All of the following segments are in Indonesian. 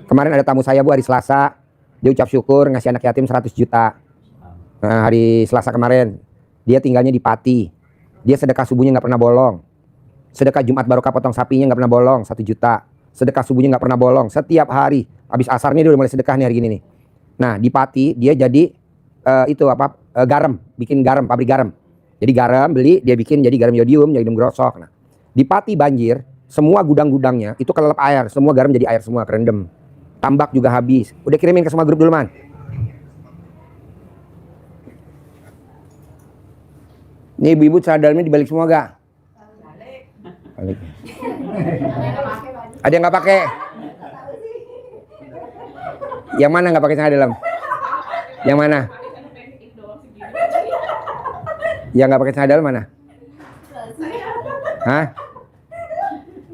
Kemarin ada tamu saya Bu hari Selasa, dia ucap syukur ngasih anak yatim 100 juta. Nah, hari Selasa kemarin, dia tinggalnya di Pati. Dia sedekah subuhnya nggak pernah bolong. Sedekah Jumat Barokah potong sapinya nggak pernah bolong, 1 juta. Sedekah subuhnya nggak pernah bolong, setiap hari. Habis asarnya dia udah mulai sedekah nih hari gini nih. Nah di Pati dia jadi garam, bikin garam, pabrik garam. Jadi garam beli, dia bikin jadi garam yodium, yodium grosok. Nah di Pati banjir, semua gudang-gudangnya itu kelelep air, semua garam jadi air semua, kerendam. Tambak juga habis. Udah kirimin ke semua grup dulu man. Ini ibu-ibu dalamnya dibalik semua gak? Balik. Ada yang nggak pakai? Yang mana nggak pakai celana dalam? Yang mana? Yang nggak pakai celana dalam mana? Hah?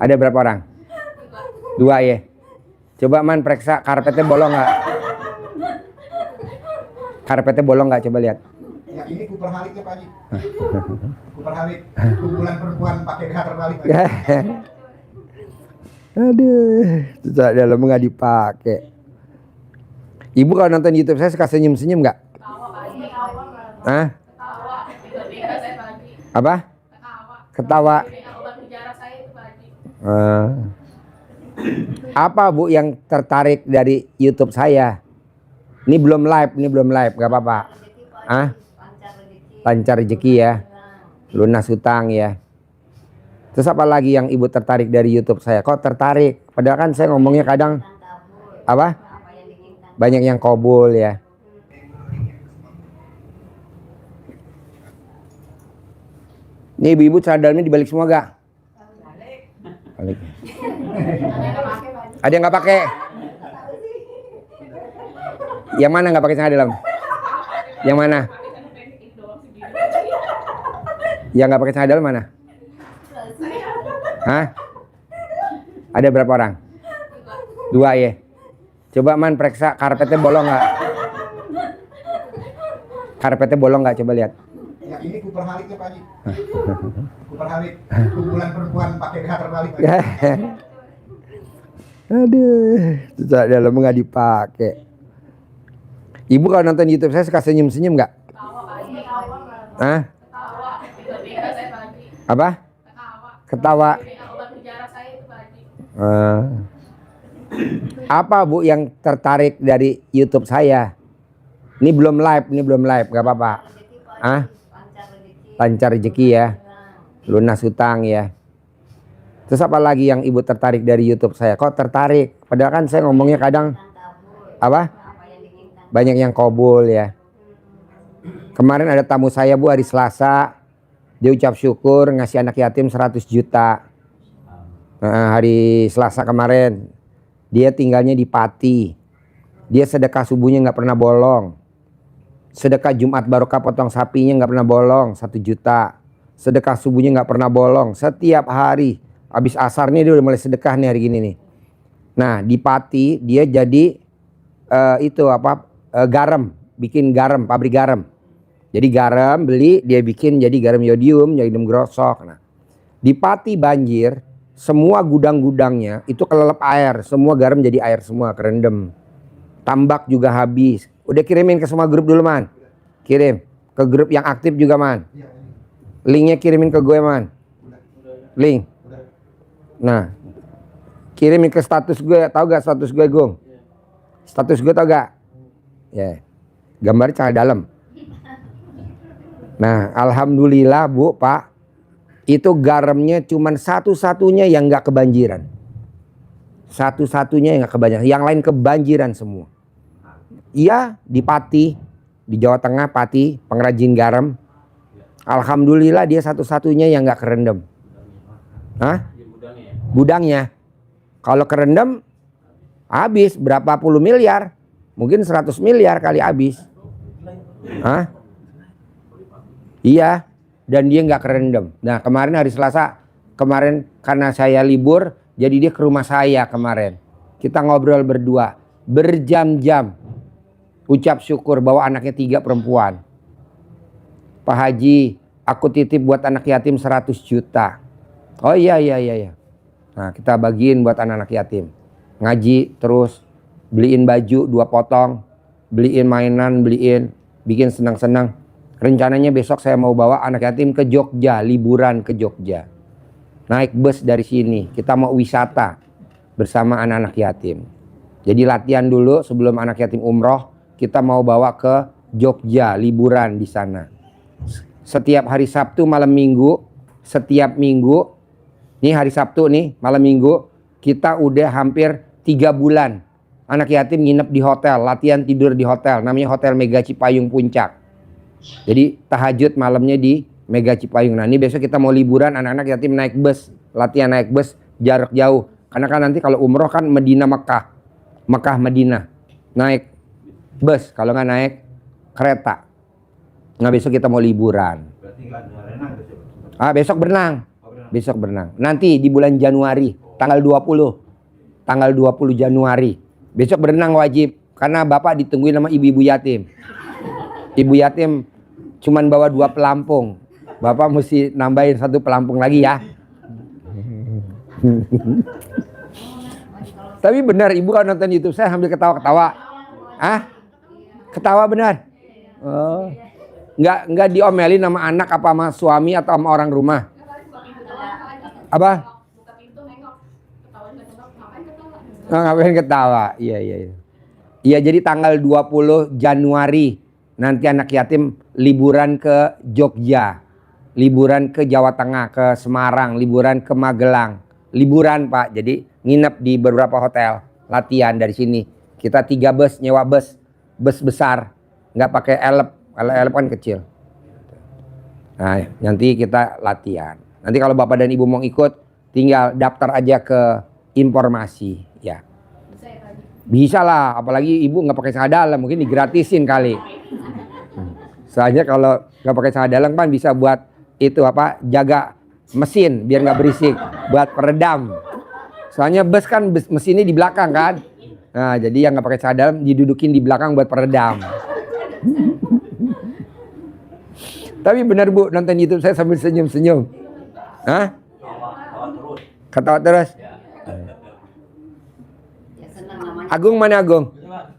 Ada berapa orang? 2 ya. Coba man periksa karpetnya bolong nggak? Karpetnya bolong nggak? Coba lihat. Ya ini Cooper Halik ya Pak Haji. Cooper Halik, kumpulan perempuan pakai kater balik. Aduh, celana dalam nggak dipakai. Ibu kalau nonton YouTube saya suka senyum-senyum nggak? Hah? Apa? Ketawa. Apa Bu yang tertarik dari YouTube saya? Ini belum live, nggak apa-apa. Ah? Lancar rezeki ya, lunas hutang ya. Terus apa lagi yang ibu tertarik dari YouTube saya? Kok tertarik? Padahal kan saya ngomongnya kadang apa? Banyak yang kabul ya. Ini ibu-ibu celana dalamnya dibalik semua gak? Balik. Ada yang nggak pakai? Yang mana nggak pakai celana dalam? Yang mana? Yang nggak pakai celana dalam mana? Hah? Ada berapa orang? 2 ya. Coba man periksa karpetnya bolong nggak? Karpetnya bolong nggak? Coba lihat. Ya ini Cooper Halik ya Pak Haji. Cooper Halik, kumpulan perempuan pakai kater balik. Aduh, celana dalam nggak dipakai. Ibu kalau nonton YouTube saya suka senyum-senyum nggak? Hah? Apa? Ketawa. Apa Bu yang tertarik dari YouTube saya? Ini belum live, nggak apa-apa. Ah? Lancar rezeki ya, lunas hutang ya. Terus apa lagi yang ibu tertarik dari YouTube saya? Kok tertarik? Padahal kan saya ngomongnya kadang apa? Banyak yang kabul ya. Kemarin ada tamu saya Bu hari Selasa, dia ucap syukur ngasih anak yatim 100 juta. Nah, hari Selasa kemarin, dia tinggalnya di Pati. Dia sedekah subuhnya nggak pernah bolong. Sedekah Jumat Barokah potong sapinya nggak pernah bolong, 1 juta. Sedekah subuhnya nggak pernah bolong, setiap hari. Habis asarnya dia udah mulai sedekah nih hari gini nih. Nah di Pati dia jadi garam, bikin garam, pabrik garam. Jadi garam beli, dia bikin jadi garam yodium, yodium grosok. Nah di Pati banjir, semua gudang-gudangnya itu kelelep air, semua garam jadi air semua, kerendam. Tambak juga habis. Udah kirimin ke semua grup dulu man. Kirim ke grup yang aktif juga man. Linknya kirimin ke gue man. Link. Nah kirimin ke status gue. Tahu gak status gue Gung? Status gue tau gak? Ya gambar celana dalam. Nah alhamdulillah Bu Pak, itu garamnya cuman satu-satunya yang gak kebanjiran. Satu-satunya yang gak kebanjiran. Yang lain kebanjiran semua. Iya di Pati, di Jawa Tengah Pati, pengrajin garam. Alhamdulillah dia satu-satunya yang nggak kerendam. Hah? Gudangnya. Kalau kerendam habis berapa puluh miliar, mungkin 100 miliar kali habis. Hah? Iya, dan dia nggak kerendam. Nah kemarin hari Selasa, kemarin karena saya libur, jadi dia ke rumah saya kemarin. Kita ngobrol berdua, berjam-jam. Ucap syukur bahwa anaknya 3 perempuan. Pak Haji, aku titip buat anak yatim 100 juta. Oh iya. Nah kita bagiin buat anak-anak yatim. Ngaji terus, beliin baju 2 potong, beliin mainan, bikin senang-senang. Rencananya besok saya mau bawa anak yatim ke Jogja, liburan ke Jogja. Naik bus dari sini, kita mau wisata bersama anak-anak yatim. Jadi latihan dulu sebelum anak yatim umroh, kita mau bawa ke Jogja, liburan di sana. Setiap hari Sabtu malam Minggu, setiap minggu, nih hari Sabtu nih malam Minggu, kita udah hampir 3 bulan anak yatim nginep di hotel, latihan tidur di hotel, namanya Hotel Mega Cipayung Puncak. Jadi tahajud malamnya di Mega Cipayung. Nah ini besok kita mau liburan, anak-anak yatim naik bus, latihan naik bus jarak jauh. Karena kan nanti kalau umroh kan Medina Mekah, Mekah Madinah, naik bus kalau nggak naik kereta. Nah besok kita mau liburan. Besok berenang. Besok berenang. Nanti di bulan Januari, tanggal 20 Januari. Besok berenang wajib karena bapak ditungguin sama ibu-ibu yatim. Ibu yatim cuman bawa 2 pelampung. Bapak mesti nambahin 1 pelampung lagi ya. Tapi benar ibu kalau nonton YouTube saya sambil ketawa-ketawa. Ketawa benar. Oh. Nggak diomelin sama anak apa sama suami atau sama orang rumah. Apa? Ngapain ketawa? Iya. Iya jadi tanggal 20 Januari nanti anak yatim liburan ke Jogja, liburan ke Jawa Tengah, ke Semarang, liburan ke Magelang, liburan Pak. Jadi nginep di beberapa hotel, latihan dari sini. Kita 3 bus, nyewa bus besar, nggak pakai elep, kalau elep kan kecil. Nah nanti kita latihan. Nanti kalau bapak dan ibu mau ikut, tinggal daftar aja ke informasi ya. Bisa lah, apalagi ibu nggak pakai sadalang, mungkin digratisin kali. Soalnya kalau nggak pakai sadalang kan bisa buat itu apa, jaga mesin biar nggak berisik, buat peredam. Soalnya bus kan mesinnya di belakang kan. Nah jadi yang nggak pakai sadalang didudukin di belakang buat peredam. Tapi benar bu, nonton YouTube saya sambil senyum-senyum. Ketawa terus. Agung mana Agung?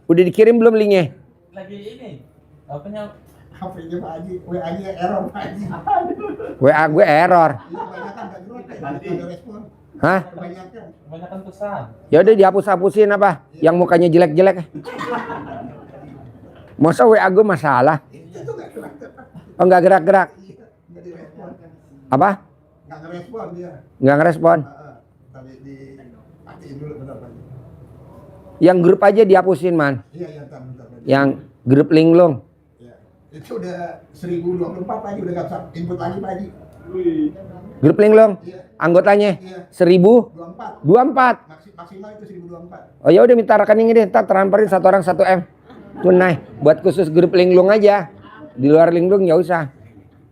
Udah dikirim belum linknya? Lagi ini. Apanya? HP-nya Pak Haji, WA-nya error Pak Haji. WA gue error. Kebanyakan nggak jelas, nggak ada respon. Hah? Kebanyakan pesan. Ya udah dihapus-hapusin apa? Yang mukanya jelek-jelek. Masa WA gue masalah? Oh nggak gerak-gerak. Nggak direspon. Apa? Nggak ngerespon dia. Nggak ngerespon. Tadi dipatiin dulu bentar Pak Haji. Yang grup aja dihapusin man. Iya, bentar. Yang grup linglung. Ya. Itu udah 1024 Pak Haji, udah nggak bisa input lagi Pak Haji. Grup linglung. Iya. Anggotanya Iya. 1024. 24. Maksimal itu 1024. Oh ya udah minta rekening deh, ntar transferin 1 orang 1 M. Tunai buat khusus grup linglung aja. Di luar linglung nggak usah.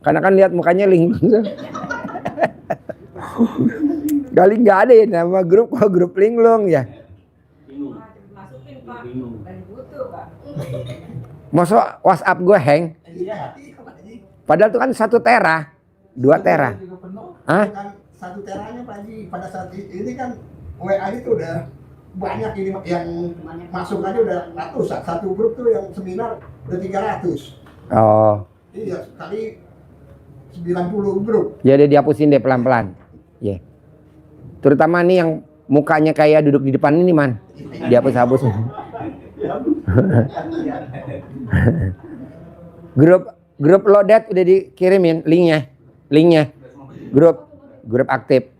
Karena kan lihat mukanya linglung. Kali nggak ada ya nama grup kok grup linglung ya. Masukin Pak, dari butuh Pak. Masa WhatsApp gue hang? Iya. Padahal itu kan 1 tera, 2 tera. Hah? Kan 1 teranya Pak Haji, pada saat ini kan WA itu udah banyak ini yang masuk aja udah ratusan. Satu grup tuh yang seminar udah 300. Oh, Iya, sekali 90 grup. ya udah dihapusin deh pelan-pelan. Ya. Terutama nih yang mukanya kayak duduk di depan ini man, dihapus-hapus. grup loadet udah dikirimin linknya. Grup aktif.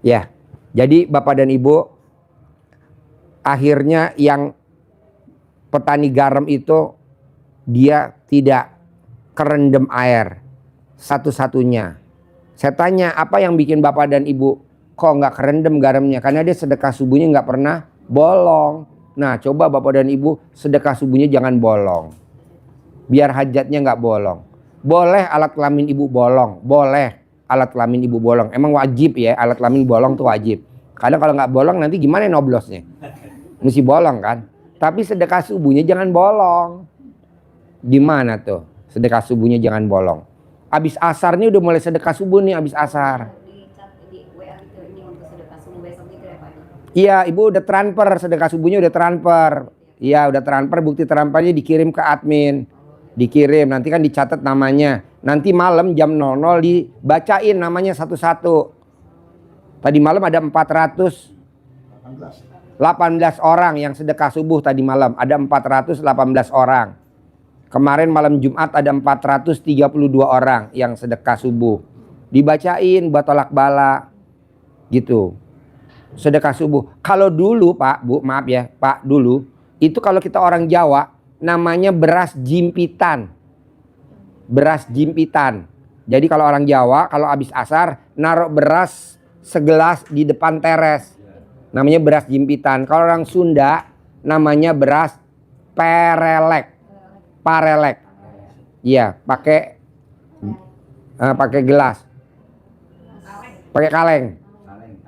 Ya. Jadi Bapak dan Ibu, akhirnya yang petani garam itu dia tidak kerendam air satu-satunya. Saya tanya apa yang bikin Bapak dan Ibu kok nggak kerendam garamnya? Karena dia sedekah subuhnya nggak pernah bolong. Nah coba Bapak dan Ibu sedekah subuhnya jangan bolong. Biar hajatnya nggak bolong. Boleh alat kelamin ibu bolong, boleh alat kelamin ibu bolong. Emang wajib ya alat kelamin bolong tuh wajib. Karena kalau nggak bolong nanti gimana noblosnya? Mesti bolong kan? Tapi sedekah subuhnya jangan bolong. Di mana tuh sedekah subuhnya jangan bolong? Abis asar nih udah mulai sedekah subuh nih abis asar. Di WA itu ini untuk sedekah subuh besok gitu ya Pak. Iya, ibu udah transfer, sedekah subuhnya udah transfer. Iya, udah transfer, bukti transfernya dikirim ke admin. Dikirim, nanti kan dicatat namanya. Nanti malam jam 00 dibacain namanya satu-satu. Tadi malam ada 418 orang yang sedekah subuh tadi malam. Ada 418 orang. Kemarin malam Jumat ada 432 orang yang sedekah subuh. Dibacain buat tolak bala. Gitu. Sedekah subuh. Kalau dulu Pak, Bu, maaf ya Pak, dulu itu kalau kita orang Jawa namanya beras jimpitan. Beras jimpitan. Jadi kalau orang Jawa kalau habis asar naruh beras segelas di depan teres. Namanya beras jimpitan. Kalau orang Sunda namanya beras perelek. Parelek. Iya, pakai gelas. Pakai kaleng.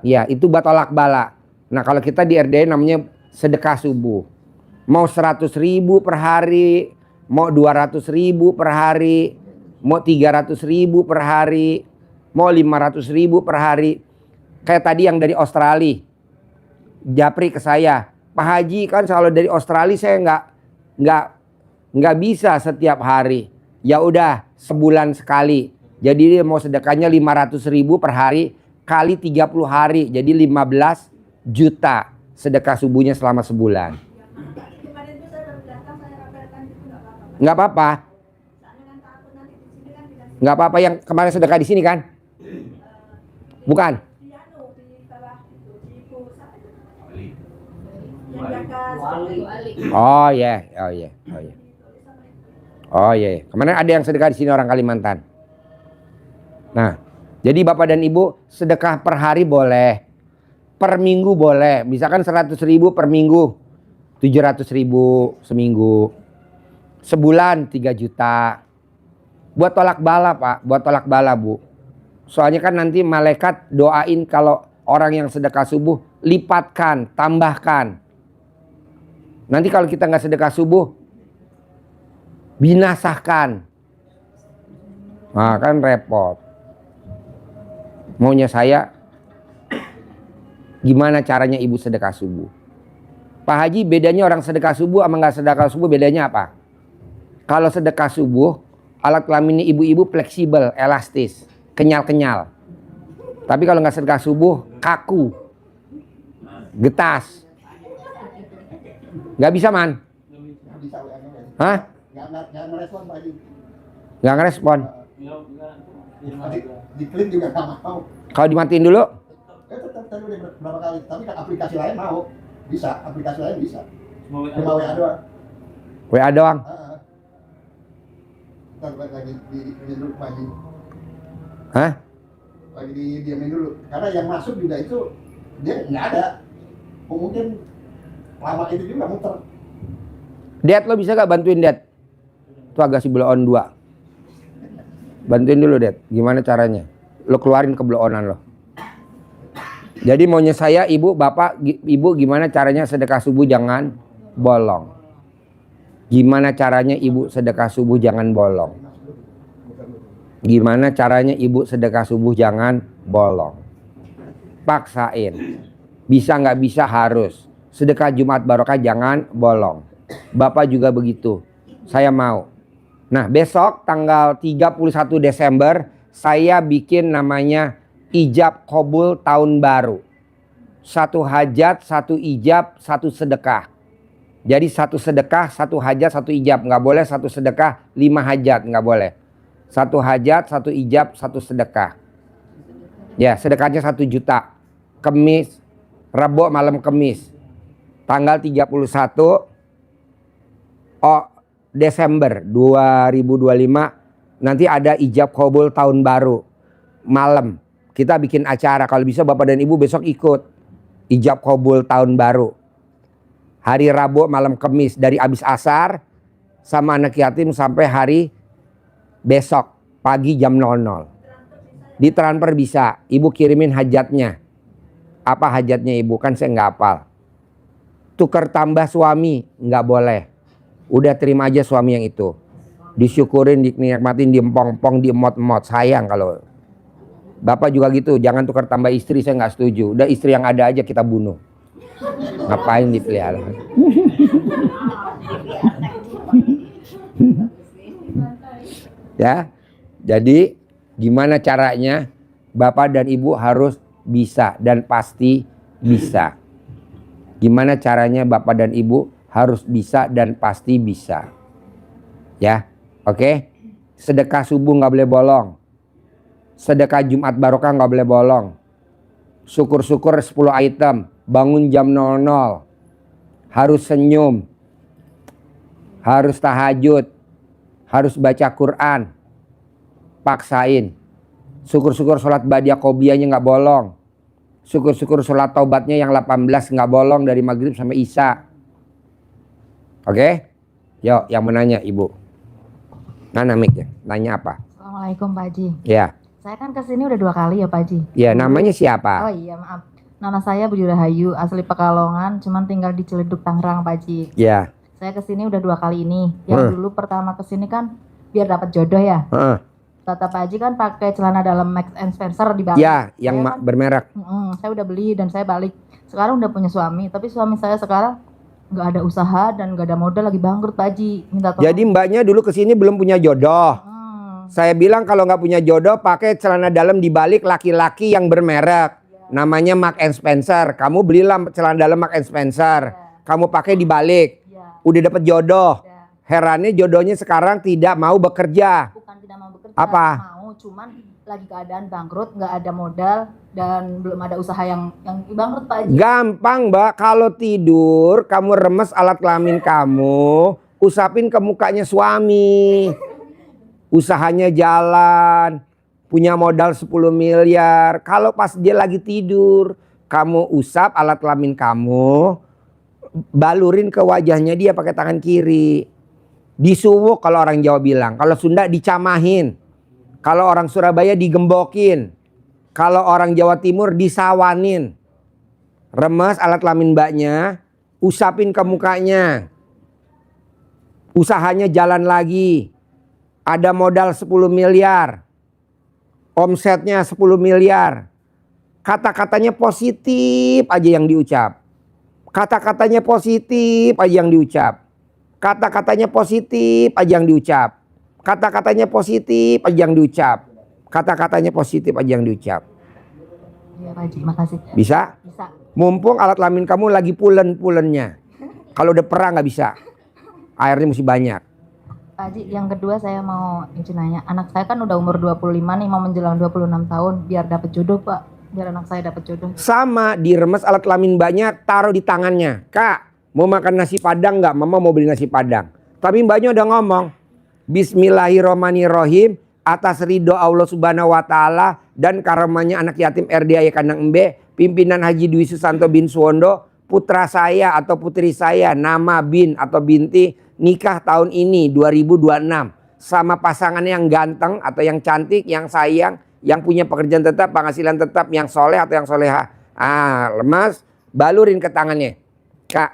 Iya, itu buat tolak bala. Nah, kalau kita di RD namanya sedekah subuh. Mau 100.000 per hari, mau 200.000 per hari, mau 300.000 per hari, mau 500.000 per hari. Kayak tadi yang dari Australia. Japri ke saya, Pak Haji kan kalau dari Australia saya nggak bisa setiap hari. Ya udah sebulan sekali. Jadi dia mau sedekahnya 500.000 per hari kali 30 hari. Jadi 15 juta sedekah subuhnya selama sebulan. Kemarin itu saya baru datang, saya rapelkan itu Nggak nggak apa-apa. apa-apa. Soalnya kan takut nanti di sini kan dikasih Nggak apa-apa yang kemarin sedekah di sini kan? Bukan. di anu di bawah itu di pusat itu yang jaga seperti Oh iya, oh iya, oh iya. Oh iya, kemarin ada yang sedekah di sini orang Kalimantan. Nah, jadi Bapak dan Ibu sedekah per hari boleh, per minggu boleh. Misalkan 100.000 per minggu, 700.000 seminggu, sebulan 3 juta. Buat tolak bala Pak, buat tolak bala Bu. Soalnya kan nanti malaikat doain kalau orang yang sedekah subuh lipatkan, tambahkan. Nanti kalau kita nggak sedekah subuh, binasahkan. Nah kan repot. Maunya saya, gimana caranya ibu sedekah subuh? Pak Haji, bedanya orang sedekah subuh sama nggak sedekah subuh bedanya apa? Kalau sedekah subuh, alat kelaminnya ibu-ibu fleksibel, elastis, kenyal-kenyal. Tapi kalau nggak sedekah subuh, kaku, getas. Nggak bisa man? Nggak bisa WA-nya. Hah? Nggak ngerespon Pak Haji. Nggak ngerespon. Di print juga nggak mau. Kalau dimatiin dulu? Tetap tadi udah berapa kali. Tapi kan aplikasi lain mau. Bisa, aplikasi lain bisa. Cuma WA. Cuma WA doang. WA doang. Ntar lagi di dulu Pak Haji. Hah? Lagi diamin dulu. Karena yang masuk juga itu dia nggak ada. Mungkin lama itu juga muter. Dad, lo bisa gak bantuin Dad? Itu agak si blow-on 2. Bantuin dulu Dad, gimana caranya? Lo keluarin ke blow-onan lo. Jadi maunya saya, ibu, bapak, ibu gimana caranya sedekah subuh jangan bolong. Gimana caranya ibu sedekah subuh jangan bolong. Gimana caranya ibu sedekah subuh jangan bolong. Paksain. Bisa nggak bisa harus. Sedekah Jumat Barokah jangan bolong. Bapak juga begitu. Saya mau. Nah besok tanggal 31 Desember saya bikin namanya ijab qabul tahun baru. 1 hajat, 1 ijab, 1 sedekah. Jadi 1 sedekah, 1 hajat, 1 ijab. Nggak boleh 1 sedekah, 5 hajat. Nggak boleh. 1 hajat, 1 ijab, 1 sedekah. Ya sedekahnya 1 juta. Kemis, Rabu malam Kemis. Tanggal 31 Desember 2025 nanti ada ijab qabul tahun baru malam. Kita bikin acara, kalau bisa Bapak dan Ibu besok ikut ijab qabul tahun baru. Hari Rabu malam Kemis dari abis asar sama anak yatim sampai hari besok pagi jam 00. Ditransfer bisa, Ibu kirimin hajatnya. Apa hajatnya Ibu? Kan saya nggak hafal. Tukar tambah suami nggak boleh. Udah terima aja suami yang itu. Disyukurin, dinikmatin, diempong-empong, diemot-emot. Sayang kalau Bapak juga gitu. Jangan tukar tambah istri, saya nggak setuju. Udah istri yang ada aja kita bunuh. Ngapain dipelihara? Ya, jadi gimana caranya Bapak dan Ibu harus bisa dan pasti bisa. Gimana caranya Bapak dan Ibu harus bisa dan pasti bisa. Ya, oke. Sedekah subuh nggak boleh bolong. Sedekah Jumat Barokah nggak boleh bolong. Syukur-syukur 10 item. Bangun jam 00. Harus senyum. Harus tahajud. Harus baca Quran. Paksain. Syukur-syukur sholat badiah qobliyahnya nggak bolong. Syukur-syukur sholat taubatnya yang 18 nggak bolong dari maghrib sampai isya. Oke? Yuk, yang menanya Ibu. Mana mic-nya? Nanya apa? Assalamualaikum Pak Haji. Ya. Saya kan kesini udah 2 kali ya Pak Haji. Ya, namanya siapa? Oh iya maaf. Nama saya Budi Rahayu, asli Pekalongan, cuman tinggal di Ciledug, Tangerang Pak Haji. Ya. Saya kesini udah 2 kali ini. Yang dulu pertama kesini kan biar dapat jodoh ya. Kata Pak Haji kan pakai celana dalam Max and Spencer di balik. Ya, yang Saya kan- bermerek. Saya udah beli dan saya balik. Sekarang udah punya suami, tapi suami saya sekarang nggak ada usaha dan nggak ada modal, lagi bangkrut Pak Haji. Minta tolong. Jadi mbaknya dulu kesini belum punya jodoh. Saya bilang kalau nggak punya jodoh pakai celana dalam dibalik laki-laki yang bermerek. Namanya Mark and Spencer. Kamu belilah celana dalam Mark and Spencer. Kamu pakai dibalik. Udah dapet jodoh. Herannya jodohnya sekarang tidak mau bekerja. Bukan tidak mau bekerja, Apa? mau, cuman lagi keadaan bangkrut, nggak ada modal dan belum ada usaha yang bangkrut Pak Haji. Gampang mbak, kalau tidur kamu remes alat kelamin kamu, usapin ke mukanya suami. Usahanya jalan, punya modal 10 miliar. Kalau pas dia lagi tidur, kamu usap alat kelamin kamu, balurin ke wajahnya dia pakai tangan kiri. Disuwuk kalau orang Jawa bilang, kalau Sunda dicamahin. Kalau orang Surabaya digembokin. Kalau orang Jawa Timur disawanin. Remes alat kelamin mbaknya, usapin ke mukanya. Usahanya jalan lagi. Ada modal 10 miliar. Omsetnya 10 miliar. Kata-katanya positif aja yang diucap. Kata-katanya positif aja yang diucap. Kata-katanya positif aja yang diucap. Kata-katanya positif aja yang diucap. Kata-katanya positif aja yang diucap. Iya Pak Haji, makasih. Bisa? Bisa. Mumpung alat kelamin kamu lagi pulen-pulennya. Kalau udah perang nggak bisa. Airnya mesti banyak. Pak Haji, yang kedua saya mau izin nanya, anak saya kan udah umur 25 nih, mau menjelang 26 tahun, biar dapat jodoh Pak, biar anak saya dapat jodoh. Sama, diremes alat kelamin mbaknya, taruh di tangannya. Kak, mau makan nasi padang nggak? Mama mau beli nasi padang. Tapi mbaknya udah ngomong, Bismillahirrohmanirrohim, atas ridho Allah Subhanahu Wa Taala dan karamanya anak yatim RDI Kandang Embe, pimpinan Haji Dwi Susanto bin Suwondo, putra saya atau putri saya, nama bin atau binti, nikah tahun ini 2026 sama pasangan yang ganteng atau yang cantik, yang sayang, yang punya pekerjaan tetap, penghasilan tetap, yang soleh atau yang soleha. Lemas, balurin ke tangannya. Kak,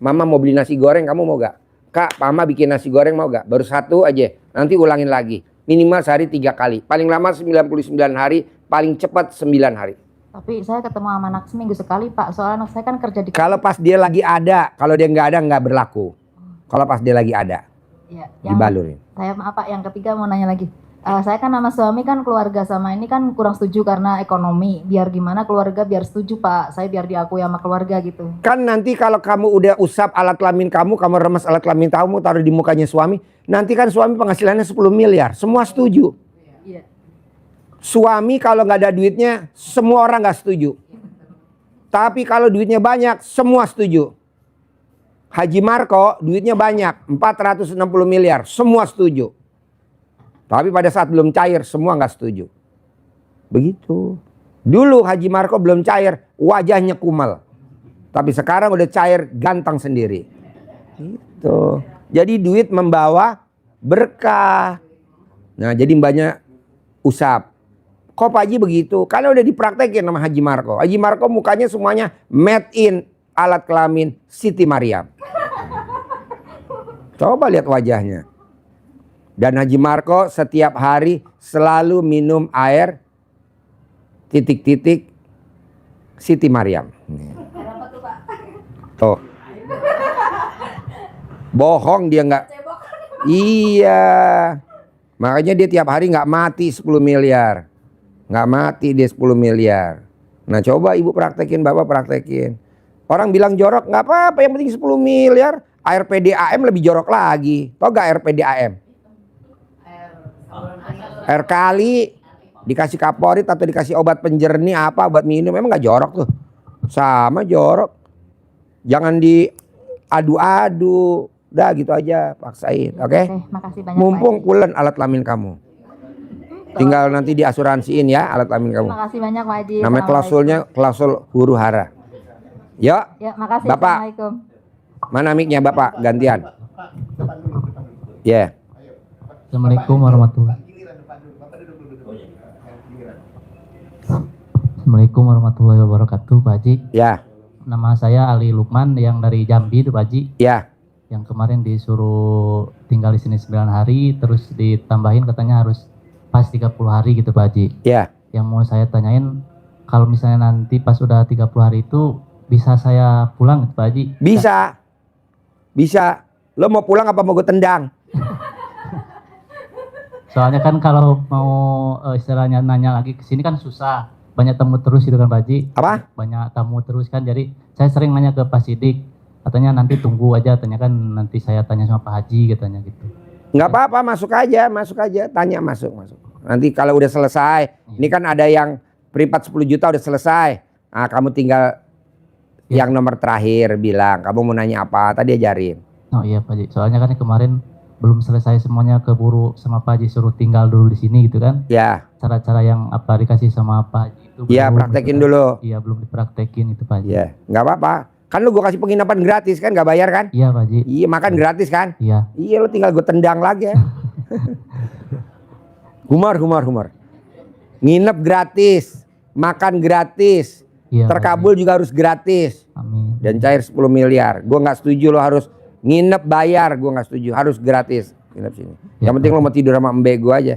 mama mau beli nasi goreng, kamu mau gak? Kak, mama bikin nasi goreng mau gak? Baru 1 aja, nanti ulangin lagi. Minimal sehari 3 kali. Paling lama 99 hari, paling cepat 9 hari. Tapi saya ketemu sama anak seminggu sekali Pak, soalnya anak saya kan kerja di... Kalau pas dia lagi ada, kalau dia nggak ada nggak berlaku. Kalau pas dia lagi ada, Ya, dibalurin. Saya maaf Pak, yang ketiga mau nanya lagi. Saya kan sama suami kan keluarga sama ini kan kurang setuju karena ekonomi. Biar gimana keluarga biar setuju Pak, saya biar diakui sama keluarga gitu. Kan nanti kalau kamu udah usap alat kelamin kamu remes alat kelamin kamu, taruh di mukanya suami. Nanti kan suami penghasilannya 10 miliar, semua setuju. Iya. Suami kalau nggak ada duitnya, semua orang nggak setuju. Tapi kalau duitnya banyak, semua setuju. Haji Marco duitnya banyak, 460 miliar, semua setuju. Tapi pada saat belum cair, semua nggak setuju. Begitu. Dulu Haji Marco belum cair, wajahnya kumal. Tapi sekarang udah cair, ganteng sendiri. Gitu. Jadi duit membawa berkah. Nah, jadi mbaknya usap. Kok Pak Haji begitu? Karena udah dipraktekin sama Haji Marco. Haji Marco mukanya semuanya made in alat kelamin Siti Mariam. Coba lihat wajahnya. Dan Haji Marco setiap hari selalu minum air titik-titik Siti Mariam. Apa tuh Pak? Tuh. Bohong dia nggak. Cebok. Iya. Makanya dia tiap hari nggak mati 10 miliar. Nggak mati dia 10 miliar. Nah coba ibu praktekin, bapak praktekin. Orang bilang jorok nggak apa-apa, yang penting 10 miliar. Air PDAM lebih jorok lagi. Tau gak air PDAM? Air kali. Dikasih kaporit atau dikasih obat penjernih apa, obat minum. Memang nggak jorok tuh. Sama jorok. Jangan diadu-adu. Udah gitu aja, paksain. Oke? Oke, makasih banyak Mumpung Pak pulen alat kelamin kamu. Tinggal nanti diasuransiin ya alat kelamin Haji. kamu. Makasih banyak Pak Haji. Namanya klausulnya klausul huru hara. Yuk, Ya, makasih. Bapak. Assalamualaikum. mana mic-nya Bapak? Gantian. Pak, depan dulu, depan dulu. Ya. Ayo. Assalamualaikum warahmatullahi Giliran depan dulu. Bapak duduk. Giliran. Assalamualaikum warahmatullahi wabarakatuh, Pak Haji. Ya, Nama saya Ali Lukman yang dari Jambi, tuh, Pak Haji. ya. Yang kemarin disuruh tinggal di sini 9 hari, terus ditambahin katanya harus pas 30 hari gitu, Pak Haji. Ya. Yang mau saya tanyain, kalau misalnya nanti pas udah 30 hari itu bisa saya pulang gitu, Pak Haji? Bisa. Bisa. Lo mau pulang apa mau gue tendang? Soalnya kan kalau mau istilahnya nanya lagi ke sini kan susah. Banyak tamu terus gitu kan, Pak Haji. Apa? Banyak tamu terus kan, jadi saya sering nanya ke Pak Sidik. Katanya nanti tunggu aja, tanya kan nanti saya tanya sama Pak Haji katanya gitu. Nggak apa-apa, masuk aja. Tanya, masuk. Nanti kalau udah selesai, ini kan ada yang privat 10 juta udah selesai. Nah, kamu tinggal yang nomor terakhir bilang, kamu mau nanya apa, tadi ajarin. Oh iya Pak Haji, soalnya kan kemarin belum selesai semuanya, keburu sama Pak Haji suruh tinggal dulu di sini gitu kan. Ya, Cara-cara yang apa dikasih sama Pak Haji itu ya belum praktekin gitu kan. dulu. Iya belum dipraktekin itu Pak Haji. Ya, nggak apa-apa. Kan lu gue kasih penginapan gratis kan, nggak bayar kan? Iya Pak Haji. Iya, makan gratis kan? Iya. Iya, lu tinggal gue tendang lagi ya. Humor. Nginep gratis, makan gratis, Iya, Pak terkabul juga harus gratis. Haji. Amin. Dan cair 10 miliar. Gue nggak setuju lo harus nginep bayar, gue nggak setuju. Harus gratis nginep sini. Ya, Yang penting lo mau tidur sama embe gue aja,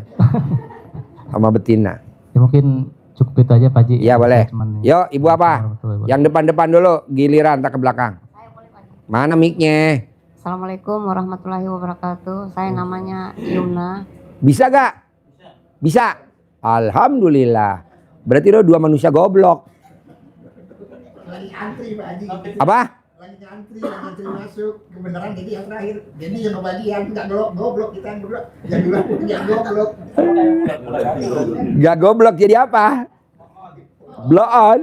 sama betina. Ya mungkin cukup itu aja Pak Haji. Iya boleh. Cuman- Yo, ibu apa? Warahmatullahi wabarakatuh. Yang depan dulu, giliran tak ke belakang. Mana mic-nya? Assalamualaikum warahmatullahi wabarakatuh. Saya namanya Yumna. Bisa gak? Bisa. Alhamdulillah. Berarti lo dua manusia goblok. Lagi antri Pak Haji. Apa? Lagi ngantri masuk. Kebenaran jadi yang terakhir. Jadi yang kebagian nggak goblok kita yang berdua. Yang dua yang goblok. Gak goblok jadi apa? Blow on.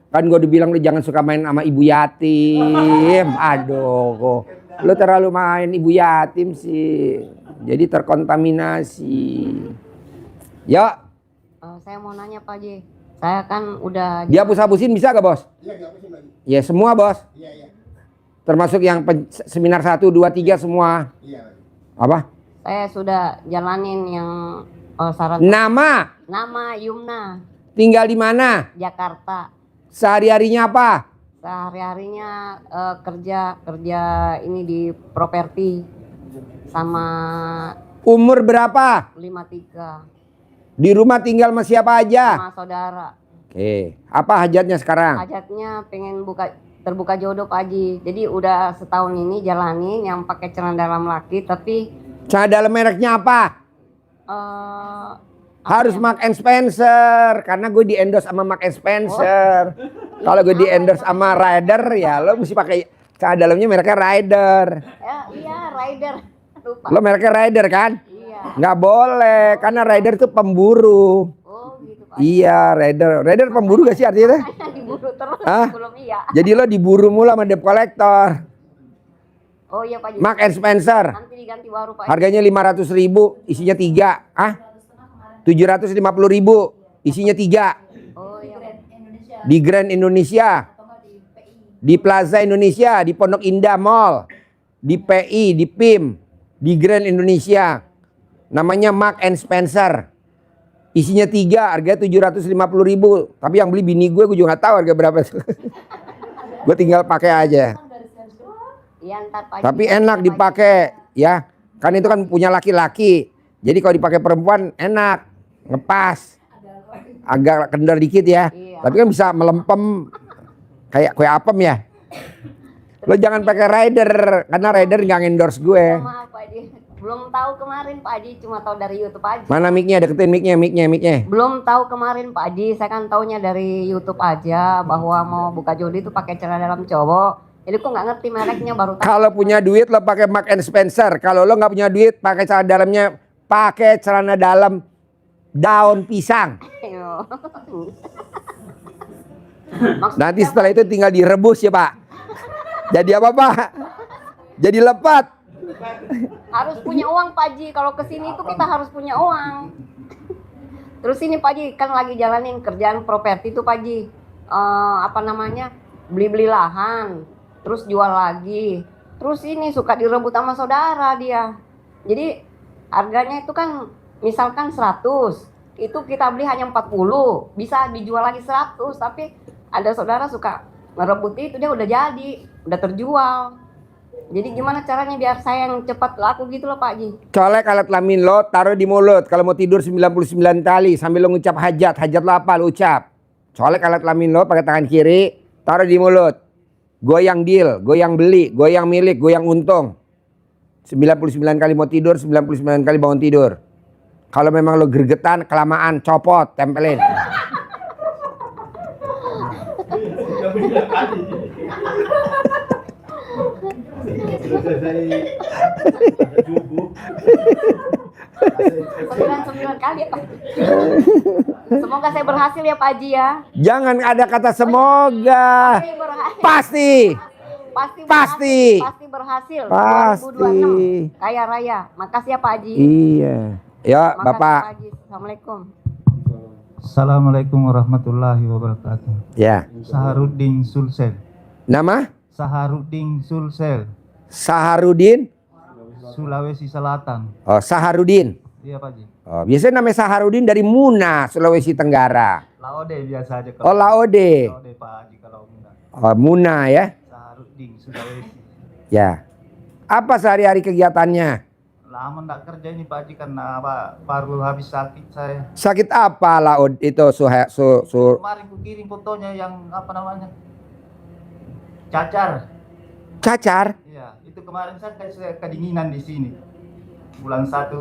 Kan gue dibilang lu jangan suka main sama ibu yatim. Aduh, kok lu terlalu main ibu yatim sih. Jadi terkontaminasi. Yuk, Saya mau nanya Pak Haji. Saya kan udah dia hapus-hapusin bisa gak bos? Iya nggak pusing lagi. Ya semua bos. Iya. Termasuk yang seminar 1, 2, 3 semua. Iya. Apa? saya sudah jalanin yang saran Nama, nama Yumna tinggal di mana? Jakarta. Sehari-harinya apa? Sehari-harinya kerja ini di properti sama Umur berapa? 53 Di rumah tinggal sama siapa aja? sama saudara. Oke, apa hajatnya sekarang? Hajatnya pengen terbuka jodoh Pak Haji. Jadi udah setahun ini jalanin yang pakai celana dalam laki tapi Celana dalam mereknya apa? Harus Mark and Spencer, karena gue di endorse sama Mark and Spencer. Kalau gue di endorse sama Rider, ya lo mesti pakai celana dalamnya mereknya Rider. Iya Rider. Lupa. Lo mereknya Rider kan? Iya. Nggak boleh, karena Rider tuh pemburu. Oh gitu Pak. Iya, Rider pemburu gak sih artinya? Saya diburu terus Hah? belum iya. Jadi lo diburu mulu sama debt collector. Oh iya Pak Haji. Mark and Spencer, Nanti diganti baru Pak Haji. harganya 500.000, isinya 3. Ah? 750.000, isinya 3. Oh iya. Di Grand Indonesia, di Plaza Indonesia, di Pondok Indah Mall, di PI, di PIM, di Grand Indonesia. Namanya Mark and Spencer. Isinya 3, harganya 750.000. Tapi yang beli bini gue juga nggak tahu harga berapa. Gue tinggal pakai aja. Iya ntar Pak Haji. Tapi enak dipakai, ya. Kan itu kan punya laki-laki. Jadi kalau dipakai perempuan enak, ngepas. Agak kendor dikit ya. Iya. Tapi kan bisa melempem. Kayak kue apem ya. Lo jangan pakai rider karena rider nggak endorse gue. Maaf Pak Haji, belum tahu kemarin Pak Haji, cuma tahu dari YouTube aja. Mana mic-nya? Deketin mic-nya. Belum tahu kemarin Pak Haji, saya kan taunya dari YouTube aja bahwa mau buka jodi itu pakai celana dalam cowok. Jadi kok nggak ngerti mereknya, baru tahu. Kalau punya duit lo pakai Mark and Spencer. Kalau lo nggak punya duit pakai celana dalamnya pakai celana dalam daun pisang. Ayo. Nanti setelah itu tinggal direbus ya Pak. Jadi apa Pak? Jadi lepat. Harus punya uang Pak Haji, kalau kesini itu kita harus punya uang. Terus ini Pak Haji kan lagi jalanin kerjaan properti tuh Pak Haji. Beli-beli lahan, terus jual lagi. Terus ini suka direbut sama saudara dia. Jadi harganya itu kan misalkan 100, itu kita beli hanya 40, bisa dijual lagi 100, tapi ada saudara suka ngerebut itu, dia udah jadi, udah terjual. Jadi gimana caranya biar saya yang cepat laku gitu loh Pak Haji? Colek alat kelamin lo, taruh di mulut. Kalau mau tidur 99 kali sambil lo ngucap hajat. Hajat lo apa? Lo ucap. Colek alat kelamin lo pakai tangan kiri, taruh di mulut. Goyang deal, goyang beli, goyang milik, goyang untung. 99 kali mau tidur, 99 kali bangun tidur. Kalau memang lo gregetan, kelamaan, copot, tempelin. Sembilan kali ya Pak. Semoga saya berhasil ya Pak Haji ya. Jangan ada kata semoga. Saya berhasil. Pasti. Pasti berhasil. Pasti. 2026 kaya raya. Makasih ya Pak Haji. Iya. Ya Makasih, Bapak. Pak Haji. Assalamualaikum. Assalamualaikum warahmatullahi wabarakatuh. Ya. Saharudin Sulsel. Nama? Saharudin Sulsel, Saharudin. Sulawesi Selatan. Oh, Saharudin. Iya Pak Ji. Oh, biasanya namanya Saharudin dari Muna, Sulawesi Tenggara. Laode biasa aja kalau. Oh, Laode. Laode Pak Haji kalau enggak. Oh, Muna ya. Saharudin Sulawesi. Ya. Apa sehari-hari kegiatannya? Lama enggak kerja ini Pak Haji karena baru habis sakit saya. Sakit apa Laud itu Kemarin ku kirim fotonya yang apa namanya? Cacar. cacar? Iya, itu kemarin saya kedinginan di sini. Bulan 1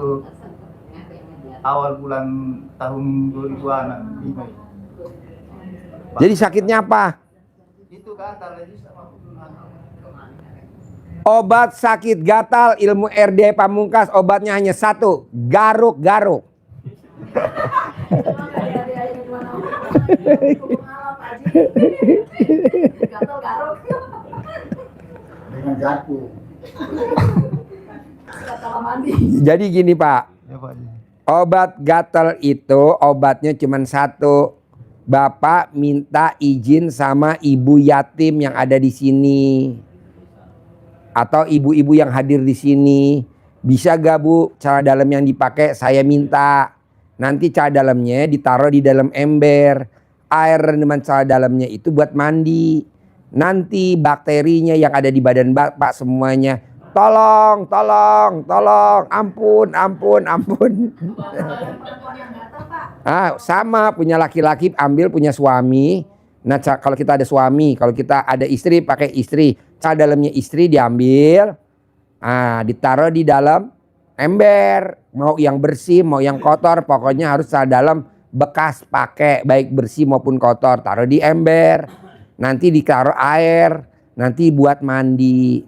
awal bulan tahun 2005. Jadi sakitnya apa? Itu gatal lagi sama Obat sakit gatal ilmu RD Pamungkas obatnya hanya satu, garuk-garuk. Dengan garpu. Jadi gini Pak, ya Pak Ji. obat gatal itu obatnya cuma satu. Bapak minta izin sama ibu yatim yang ada di sini. Atau ibu-ibu yang hadir di sini, bisa gak Bu cara dalam yang dipakai saya minta. Nanti cara dalamnya ditaruh di dalam ember. Air rendaman cara dalamnya itu buat mandi. Nanti bakterinya yang ada di badan Bapak semuanya, tolong, ampun. Sama punya laki-laki ambil punya suami. Nah kalau kita ada suami, kalau kita ada istri pakai istri. Cara dalamnya istri diambil, ditaruh di dalam ember. Mau yang bersih, mau yang kotor, pokoknya harus cara dalam bekas pakai, baik bersih maupun kotor. Taruh di ember, nanti ditaruh air, nanti buat mandi.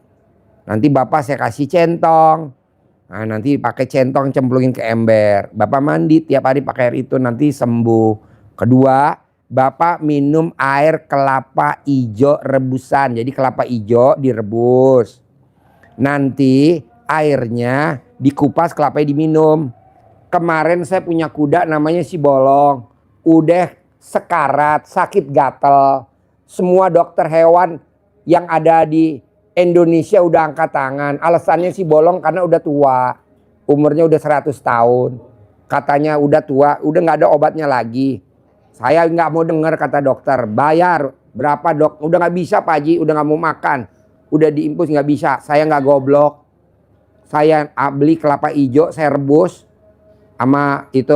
Nanti Bapak saya kasih centong. Nah, nanti pakai centong cemplungin ke ember. Bapak mandi tiap hari pakai air itu, nanti sembuh. Kedua, Bapak minum air kelapa hijau rebusan. Jadi kelapa hijau direbus. Nanti airnya dikupas, kelapanya diminum. Kemarin saya punya kuda namanya si Bolong. Udah sekarat, sakit gatel. Semua dokter hewan yang ada di Indonesia udah angkat tangan. Alasannya si Bolong karena udah tua. Umurnya udah 100 tahun. Katanya udah tua, udah gak ada obatnya lagi. Saya nggak mau dengar kata dokter. Bayar berapa dok? Udah nggak bisa Pak Haji, udah nggak mau makan. Udah diimpus nggak bisa. Saya nggak goblok. Saya beli kelapa hijau, saya rebus sama itu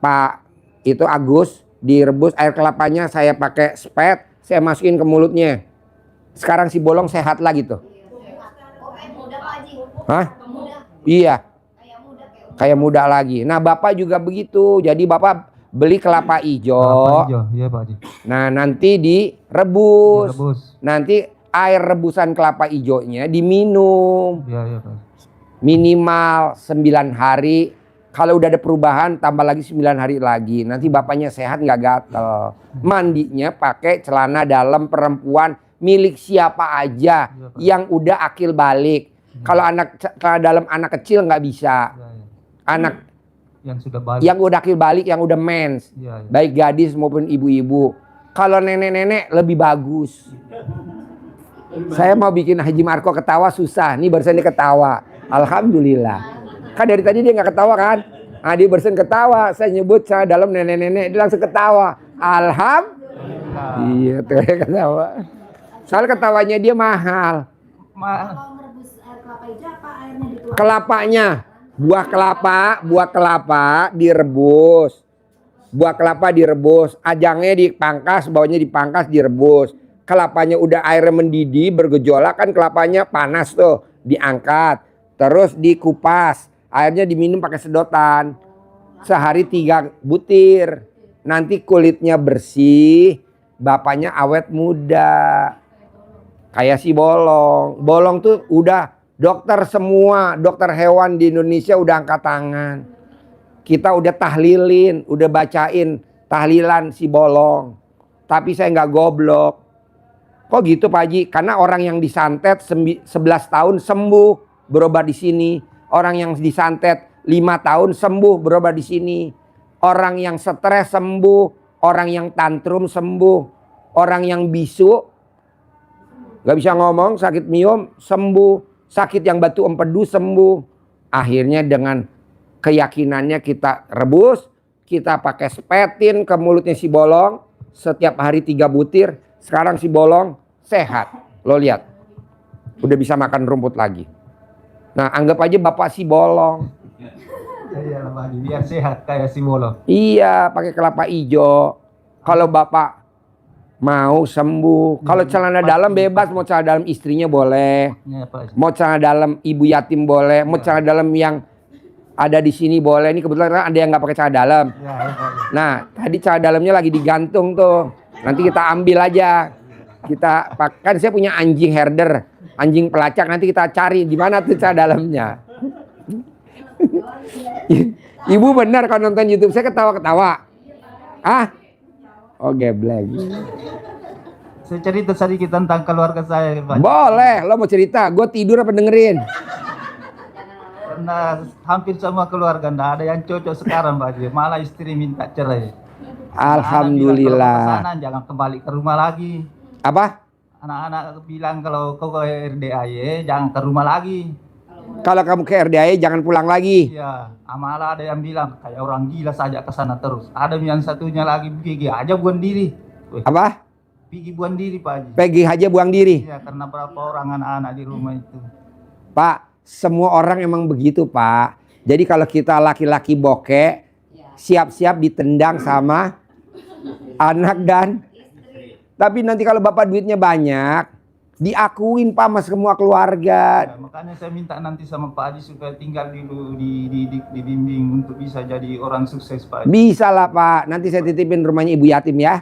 Pak itu Agus, direbus air kelapanya saya pakai spet, saya masukin ke mulutnya. Sekarang si bolong sehat lagi tuh. Hah? Iya. Kayak muda lagi. Nah, Bapak juga begitu. Jadi Bapak beli kelapa hijau. Kelapa hijau, iya Pak Haji. Nah, nanti direbus. Direbus. Nanti air rebusan kelapa hijaunya diminum. Iya Pak Haji. Minimal 9 hari. Kalau udah ada perubahan tambah lagi 9 hari lagi. Nanti bapaknya sehat nggak gatel. Mandinya pakai celana dalam perempuan milik siapa aja Iya, Pak. yang udah akil balik. Kalau celana dalam anak kecil nggak bisa. Iya, iya. Anak Yang sudah balik. yang udah akil balik, yang udah mens, Iya, iya. baik gadis maupun ibu-ibu. Kalau nenek-nenek lebih bagus. Saya mau bikin Haji Marco ketawa susah. Nih barusan dia ketawa. Alhamdulillah. Kan dari tadi dia nggak ketawa kan? Ah, dia barusan ketawa. Saya nyebut saya dalam nenek-nenek, dia langsung ketawa. Alhamdulillah. Iya, tuh dia ketawa. Soal ketawanya dia mahal. Kalau merebus air kelapa hijau apa airnya dituang? Kelapanya, buah kelapa direbus. Buah kelapa direbus, ajangnya dipangkas, bawahnya dipangkas, direbus. Kelapanya udah airnya mendidih, bergejolak kan kelapanya panas tuh, diangkat. Terus dikupas, airnya diminum pakai sedotan. Sehari 3 butir. Nanti kulitnya bersih, bapaknya awet muda. Kayak si bolong. Bolong tuh udah dokter semua, dokter hewan di Indonesia udah angkat tangan. Kita udah tahlilin, udah bacain tahlilan si bolong. Tapi saya nggak goblok. Kok gitu Pak Haji? Karena orang yang disantet 11 tahun sembuh berobat di sini. Orang yang disantet 5 tahun sembuh berobat di sini. Orang yang stres sembuh. Orang yang tantrum sembuh. Orang yang bisu nggak bisa ngomong, sakit miom sembuh, sakit yang batu empedu sembuh. Akhirnya dengan keyakinannya kita rebus, kita pakai spetin ke mulutnya si bolong, setiap hari 3 butir. Sekarang si bolong sehat, lo lihat, udah bisa makan rumput lagi. Nah, anggap aja bapak si bolong. Iya Pak Haji, biar sehat kayak si bolong. Iya, pakai kelapa hijau. Kalau bapak mau sembuh. Kalau celana dalam bebas, mau celana dalam istrinya boleh. Iya Pak Haji. Mau celana dalam ibu yatim boleh, mau celana dalam yang ada di sini boleh. Ini kebetulan ada yang nggak pakai celana dalam. Iya, iya Pak Haji. Nah, tadi celana dalamnya lagi digantung tuh. Nanti kita ambil aja. Kita kan saya punya anjing herder, anjing pelacak. Nanti kita cari di mana tuh celana dalamnya. Ibu benar kalau nonton YouTube saya ketawa-ketawa. Ah? Oh, geblek. Saya cerita sedikit tentang keluarga saya Pak Haji. Boleh, lo mau cerita? Gue tidur apa dengerin? Karena hampir semua keluarga enggak ada yang cocok sekarang Pak Haji. Malah istri minta cerai. Alhamdulillah. Anak-anak bilang, "Kalau ke sana, jangan kembali ke rumah lagi." Apa? Anak-anak bilang kalau kau ke RDAY jangan ke rumah lagi. Kalau kamu ke RDAY jangan pulang lagi. Iya, malah ada yang bilang kayak orang gila saja ke sana terus. Ada yang satunya lagi pergi aja buang diri. Wih, Apa? pergi buang diri Pak Haji. Pergi aja buang diri. Iya, karena berapa orang anak-anak di rumah itu. Pak, semua orang emang begitu Pak. Jadi kalau kita laki-laki bokeh, siap-siap ditendang sama anak dan. Tapi nanti kalau bapak duitnya banyak, diakuin Pak sama semua keluarga. Ya, makanya saya minta nanti sama Pak Haji supaya tinggal dulu dibimbing untuk bisa jadi orang sukses Pak Haji. Bisa lah Pak, nanti saya titipin rumahnya ibu yatim ya.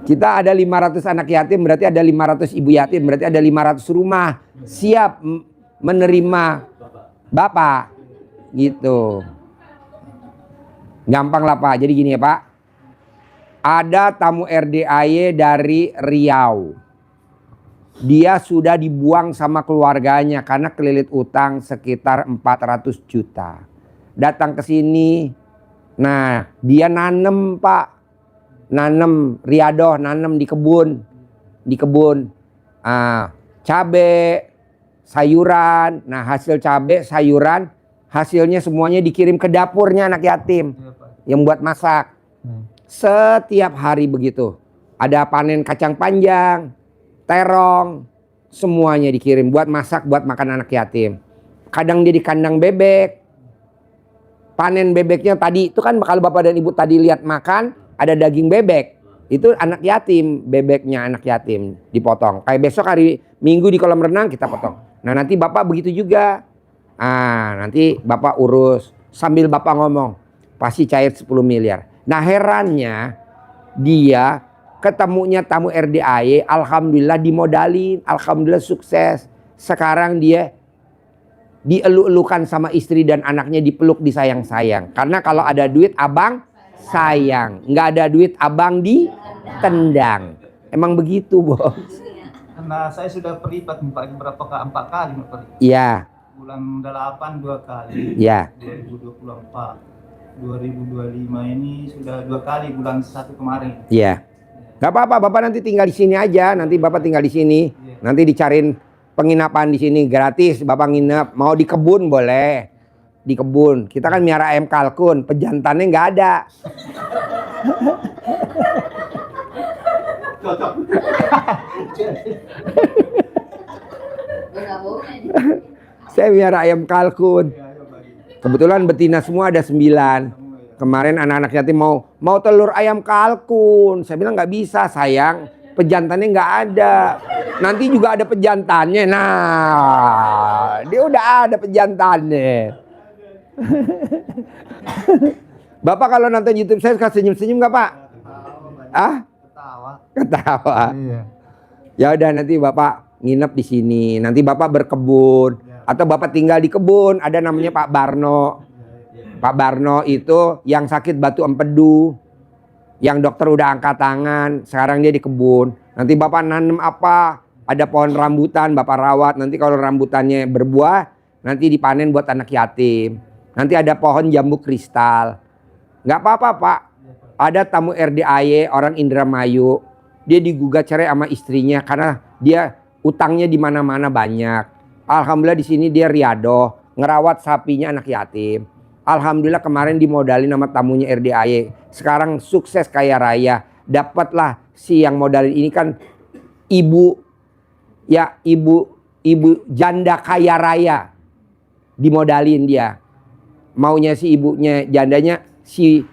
Kita ada 500 anak yatim, berarti ada 500 ibu yatim, berarti ada 500 rumah siap menerima bapak. Gitu. Gampang lah Pak, jadi gini ya Pak. Ada tamu RDAY dari Riau. Dia sudah dibuang sama keluarganya karena kelilit utang sekitar 400 juta. Datang ke sini. Nah, dia nanem Pak. Nanem riadoh, nanem di kebun. Di kebun. Cabe, sayuran. Nah, hasil cabe, sayuran, hasilnya semuanya dikirim ke dapurnya anak yatim. Iya, Pak. Yang buat masak. Setiap hari begitu. Ada panen kacang panjang, terong, semuanya dikirim buat masak, buat makan anak yatim. Kadang dia di kandang bebek. Panen bebeknya tadi itu kan kalau bapak dan ibu tadi lihat makan, ada daging bebek. Itu anak yatim, bebeknya anak yatim dipotong. Kayak besok hari Minggu di kolam renang kita potong. Nah nanti Bapak begitu juga. Nanti Bapak urus sambil Bapak ngomong, pasti cair 10 miliar. Nah herannya dia ketemunya tamu RDAY, alhamdulillah dimodalin, alhamdulillah sukses. Sekarang dia dielu-elukan sama istri dan anaknya, dipeluk, disayang-sayang. Karena kalau ada duit abang sayang, nggak ada duit abang ditendang. Emang begitu, Bos. Karena saya sudah terlibat empat kali. Iya. Bulan 8 2 kali. Iya. 2024. 2025 ini sudah 2 kali, bulan 1 kemarin. Iya. Gak apa-apa, Bapak nanti tinggal di sini aja. Nanti Bapak tinggal di sini. Nanti dicariin penginapan di sini gratis. Bapak nginep. Mau di kebun boleh. Di kebun. Kita kan miara ayam kalkun. Pejantannya nggak ada. Saya miara ayam kalkun. Kebetulan betina semua ada 9. Kemarin anak-anak yatim mau telur ayam kalkun. Saya bilang nggak bisa sayang, pejantannya nggak ada. Nanti juga ada pejantannya. Nah, dia udah ada pejantannya. Bapak kalau nonton YouTube saya suka senyum-senyum nggak Pak? Ketawa. Iya. Ya udah nanti Bapak nginep di sini. Nanti Bapak berkebun atau Bapak tinggal di kebun. Ada namanya Pak Barno. Pak Barno itu yang sakit batu empedu, yang dokter udah angkat tangan, sekarang dia di kebun. Nanti Bapak nanam apa? Ada pohon rambutan, Bapak rawat. Nanti kalau rambutannya berbuah, nanti dipanen buat anak yatim. Nanti ada pohon jambu kristal. Nggak apa-apa Pak. Ada tamu RDAY orang Indramayu, dia digugat cerai sama istrinya karena dia utangnya di mana-mana banyak. Alhamdulillah di sini dia riado, ngerawat sapinya anak yatim. Alhamdulillah kemarin dimodalin sama tamunya RDAY. Sekarang sukses kaya raya. Dapatlah si yang modalin ini kan ibu janda kaya raya. Dimodalin dia. Maunya si ibunya jandanya si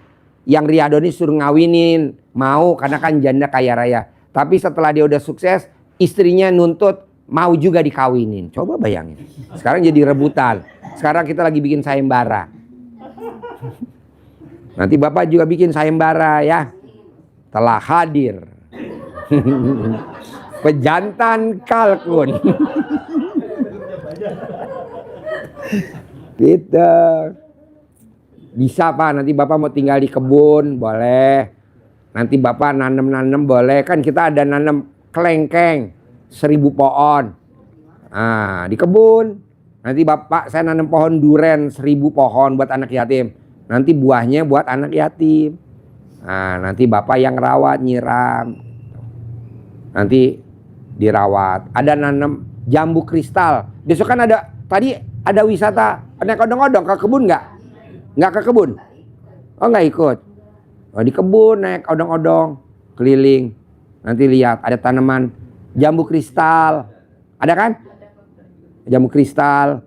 yang riado ini suruh ngawinin. Mau karena kan janda kaya raya. Tapi setelah dia udah sukses, istrinya nuntut mau juga dikawinin. Coba bayangin. Sekarang jadi rebutan. Sekarang kita lagi bikin sayembara. Nanti Bapak juga bikin sayembara ya. Telah hadir pejantan kalkun. Gitu. Bisa Pak, nanti Bapak mau tinggal di kebun boleh. Nanti Bapak nanem boleh. Kan kita ada nanem kelengkeng 1000 pohon. Di kebun. Nanti Bapak saya nanem pohon duren 1000 pohon buat anak yatim. Nanti buahnya buat anak yatim. Nanti Bapak yang rawat, nyiram. Nanti dirawat. Ada nanam jambu kristal. Besok kan tadi ada wisata naik odong-odong ke kebun nggak? Nggak ke kebun? Oh nggak ikut. Di kebun naik odong-odong keliling. Nanti lihat ada tanaman jambu kristal. Ada kan? Jambu kristal.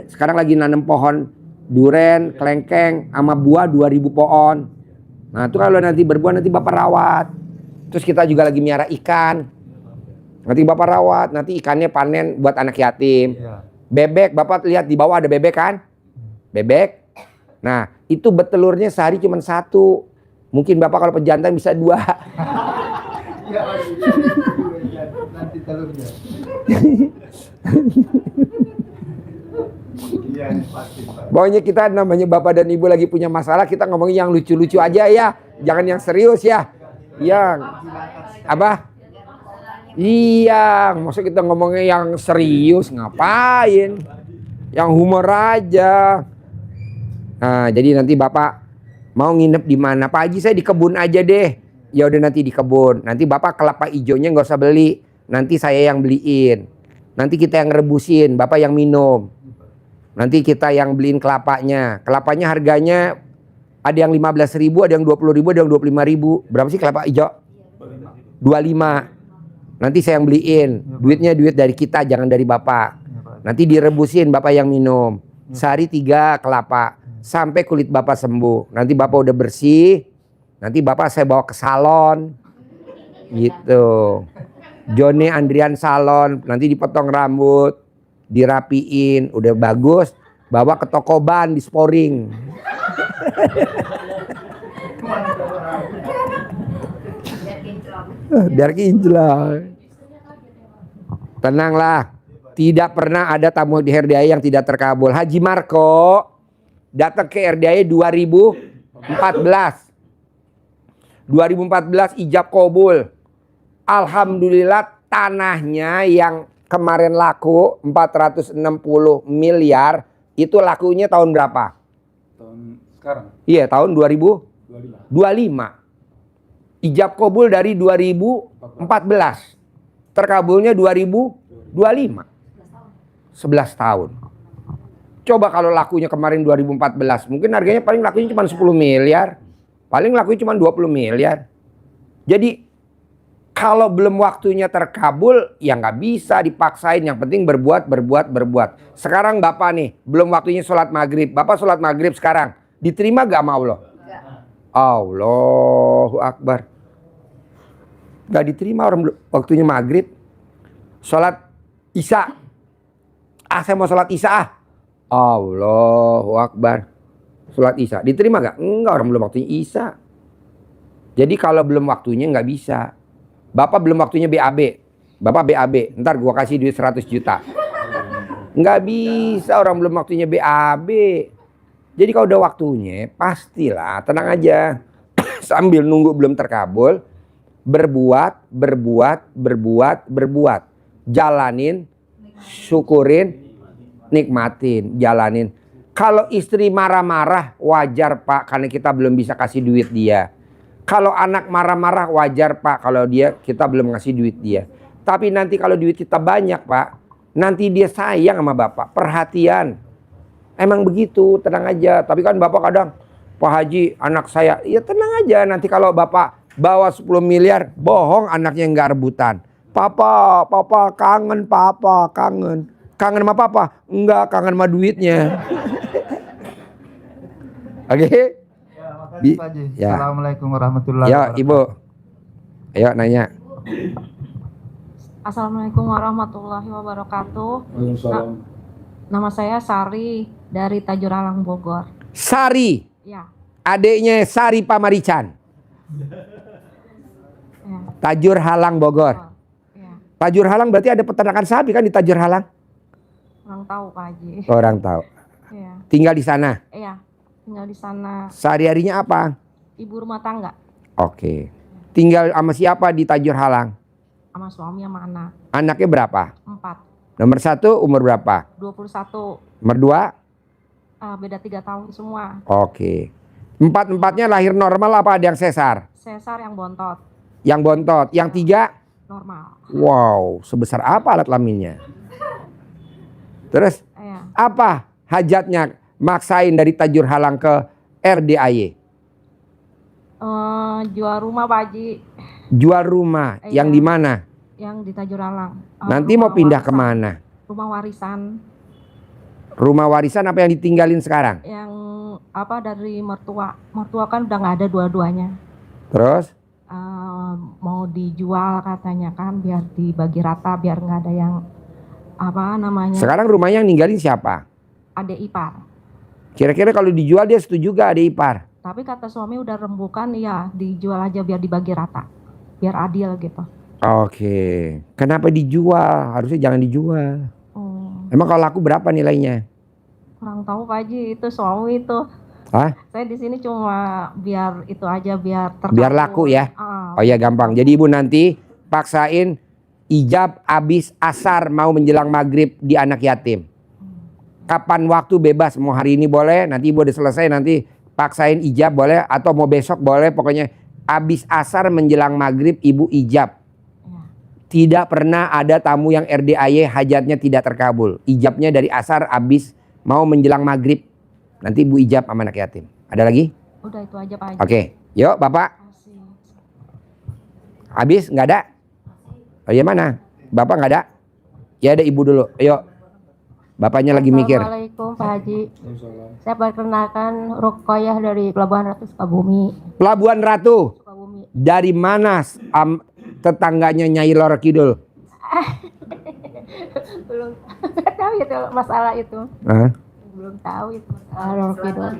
Sekarang lagi nanam pohon duren, kelengkeng, sama buah 2000 pohon. Nah itu kalau nanti berbuah nanti Bapak rawat. Terus kita juga lagi miara ikan. Nanti Bapak rawat, nanti ikannya panen buat anak yatim. Bebek, Bapak lihat di bawah ada bebek kan? Bebek. Nah itu betelurnya sehari cuma 1. Mungkin Bapak kalau pejantan bisa 2. Nanti telurnya. Pokoknya kita namanya Bapak dan Ibu lagi punya masalah, kita ngomongin yang lucu-lucu aja ya. Jangan yang serius ya. Yang apa? Iya, maksud kita ngomongin yang serius ngapain? Yang humor aja. Nah, jadi nanti Bapak mau nginep di mana? Pak Haji saya di kebun aja deh. Ya udah nanti di kebun. Nanti Bapak kelapa hijaunya nggak usah beli. Nanti saya yang beliin. Nanti kita yang rebusin, Bapak yang minum. Nanti kita yang beliin kelapanya. Kelapanya harganya ada yang 15.000, ada yang 20.000, ada yang 25.000. Berapa sih kelapa hijau? 25. Nanti saya yang beliin. Duitnya duit dari kita, jangan dari Bapak. Nanti direbusin, Bapak yang minum. Sehari 3 kelapa. Sampai kulit Bapak sembuh. Nanti Bapak udah bersih. Nanti bapak saya bawa ke salon. Gitu. Joni Andrian salon, nanti dipotong rambut, dirapiin, udah bagus, bawa ke toko ban, disporing. Biar kinclong. Tenanglah, tidak pernah ada tamu di RDI yang tidak terkabul. Haji Marco datang ke RDI 2014. 2014 ijab kabul. Alhamdulillah tanahnya yang kemarin laku 460 miliar itu lakunya tahun berapa? Tahun sekarang Iya, tahun 2025. Ijab kabul dari 2014. Terkabulnya 2025. 11 tahun. Coba kalau lakunya kemarin 2014, mungkin harganya paling lakunya cuma 10 miliar. Paling lakunya cuma 20 miliar. Jadi kalau belum waktunya terkabul, ya nggak bisa dipaksain. Yang penting berbuat. Sekarang Bapak nih, belum waktunya sholat maghrib. Bapak sholat maghrib sekarang. Diterima gak sama Allah? Allahu Akbar. Gak diterima orang waktunya maghrib. Sholat isya. Saya mau sholat isya ah. Allahu Akbar. Sholat isya. Diterima gak? Enggak, orang belum waktunya isya. Jadi kalau belum waktunya nggak bisa. Bapak belum waktunya BAB. Bapak BAB. Ntar gua kasih duit 100 juta. Nggak bisa, orang belum waktunya BAB. Jadi kalau udah waktunya, pastilah, tenang aja. Sambil nunggu belum terkabul, berbuat. Jalanin, syukurin, nikmatin, jalanin. Kalau istri marah-marah, wajar Pak, karena kita belum bisa kasih duit dia. Kalau anak marah-marah, wajar Pak, kalau kita belum ngasih duit dia. Tapi nanti kalau duit kita banyak Pak, nanti dia sayang sama Bapak, perhatian. Emang begitu, tenang aja. Tapi kan Bapak kadang, Pak Haji, anak saya, ya tenang aja. Nanti kalau Bapak bawa 10 miliar, bohong anaknya nggak rebutan. Papa kangen, Papa kangen. Kangen sama Papa? Enggak, kangen sama duitnya. Oke? Makasih Pak Haji. Ya. Assalamualaikum warahmatullahi Ya, wabarakatuh. Ibu. Ayo nanya. Assalamualaikum warahmatullahi wabarakatuh. Nama saya Sari dari Tajur Alang Bogor. Sari, Ya, adiknya Sari Pamarican. ya. Tajur Halang Bogor. Ya. Tajur Halang berarti ada peternakan sapi kan di Tajur Halang? Kurang tahu Pak Haji. Orang tahu. Ya, Tinggal di sana. iya. Tinggal di sana. Sehari-harinya apa? Ibu rumah tangga Oke. Tinggal sama siapa di Tajur Halang? sama suami sama anak. Anaknya berapa? 4, Nomor 1 umur berapa? 21. Nomor 2? Beda 3 tahun semua. Oke. Empatnya lahir normal apa ada yang sesar? Sesar yang bontot. Yang bontot. Yang 3? Normal. Wow, sebesar apa alat kelaminnya? Terus Iya. apa hajatnya maksain dari Tajur Halang ke RDAY? Jual rumah Pak Haji Jual rumah. Iya. Yang di mana? yang di Tajur Alang. Nanti Rumah mau pindah warisan. kemana? Rumah warisan Rumah warisan apa yang ditinggalin sekarang? yang dari mertua. Mertua kan udah nggak ada dua-duanya. Terus? Mau dijual katanya kan biar dibagi rata biar nggak ada yang Sekarang rumahnya yang ninggalin siapa? adik ipar. Kira-kira kalau dijual dia setuju gak adik ipar? Tapi kata suami udah rembukan ya dijual aja biar dibagi rata. Biar adil gitu. Oke. Kenapa dijual? Harusnya jangan dijual. Oh, Emang kalau laku berapa nilainya? kurang tahu Pak Haji itu suami itu. Hah? Saya di sini cuma biar itu aja biar terkabul. Biar laku ya? Oh ya gampang. Jadi ibu nanti paksain ijab abis asar mau menjelang maghrib di anak yatim. Kapan waktu bebas, mau hari ini boleh, nanti ibu udah selesai nanti paksain ijab boleh, atau mau besok boleh, pokoknya abis asar menjelang maghrib ibu ijab. Ya. Tidak pernah ada tamu yang RDAY hajatnya tidak terkabul. Ijabnya dari asar abis mau menjelang maghrib. Nanti ibu ijab sama anak yatim. Ada lagi? Udah itu aja Pak Haji. Oke. Yuk Bapak. Makasih. Habis nggak ada? Oh iya mana? Bapak nggak ada? Ya ada ibu dulu. Ayo. Bapaknya lagi mikir. Assalamualaikum Pak Haji. Saya perkenalkan Rukoyah dari Pelabuhan Ratu Sukabumi. Pelabuhan Ratu. Sukabumi. Dari mana tetangganya Nyai Loro Kidul? Belum tahu itu masalah itu. Hah? Belum tahu itu masalah Loro Kidul.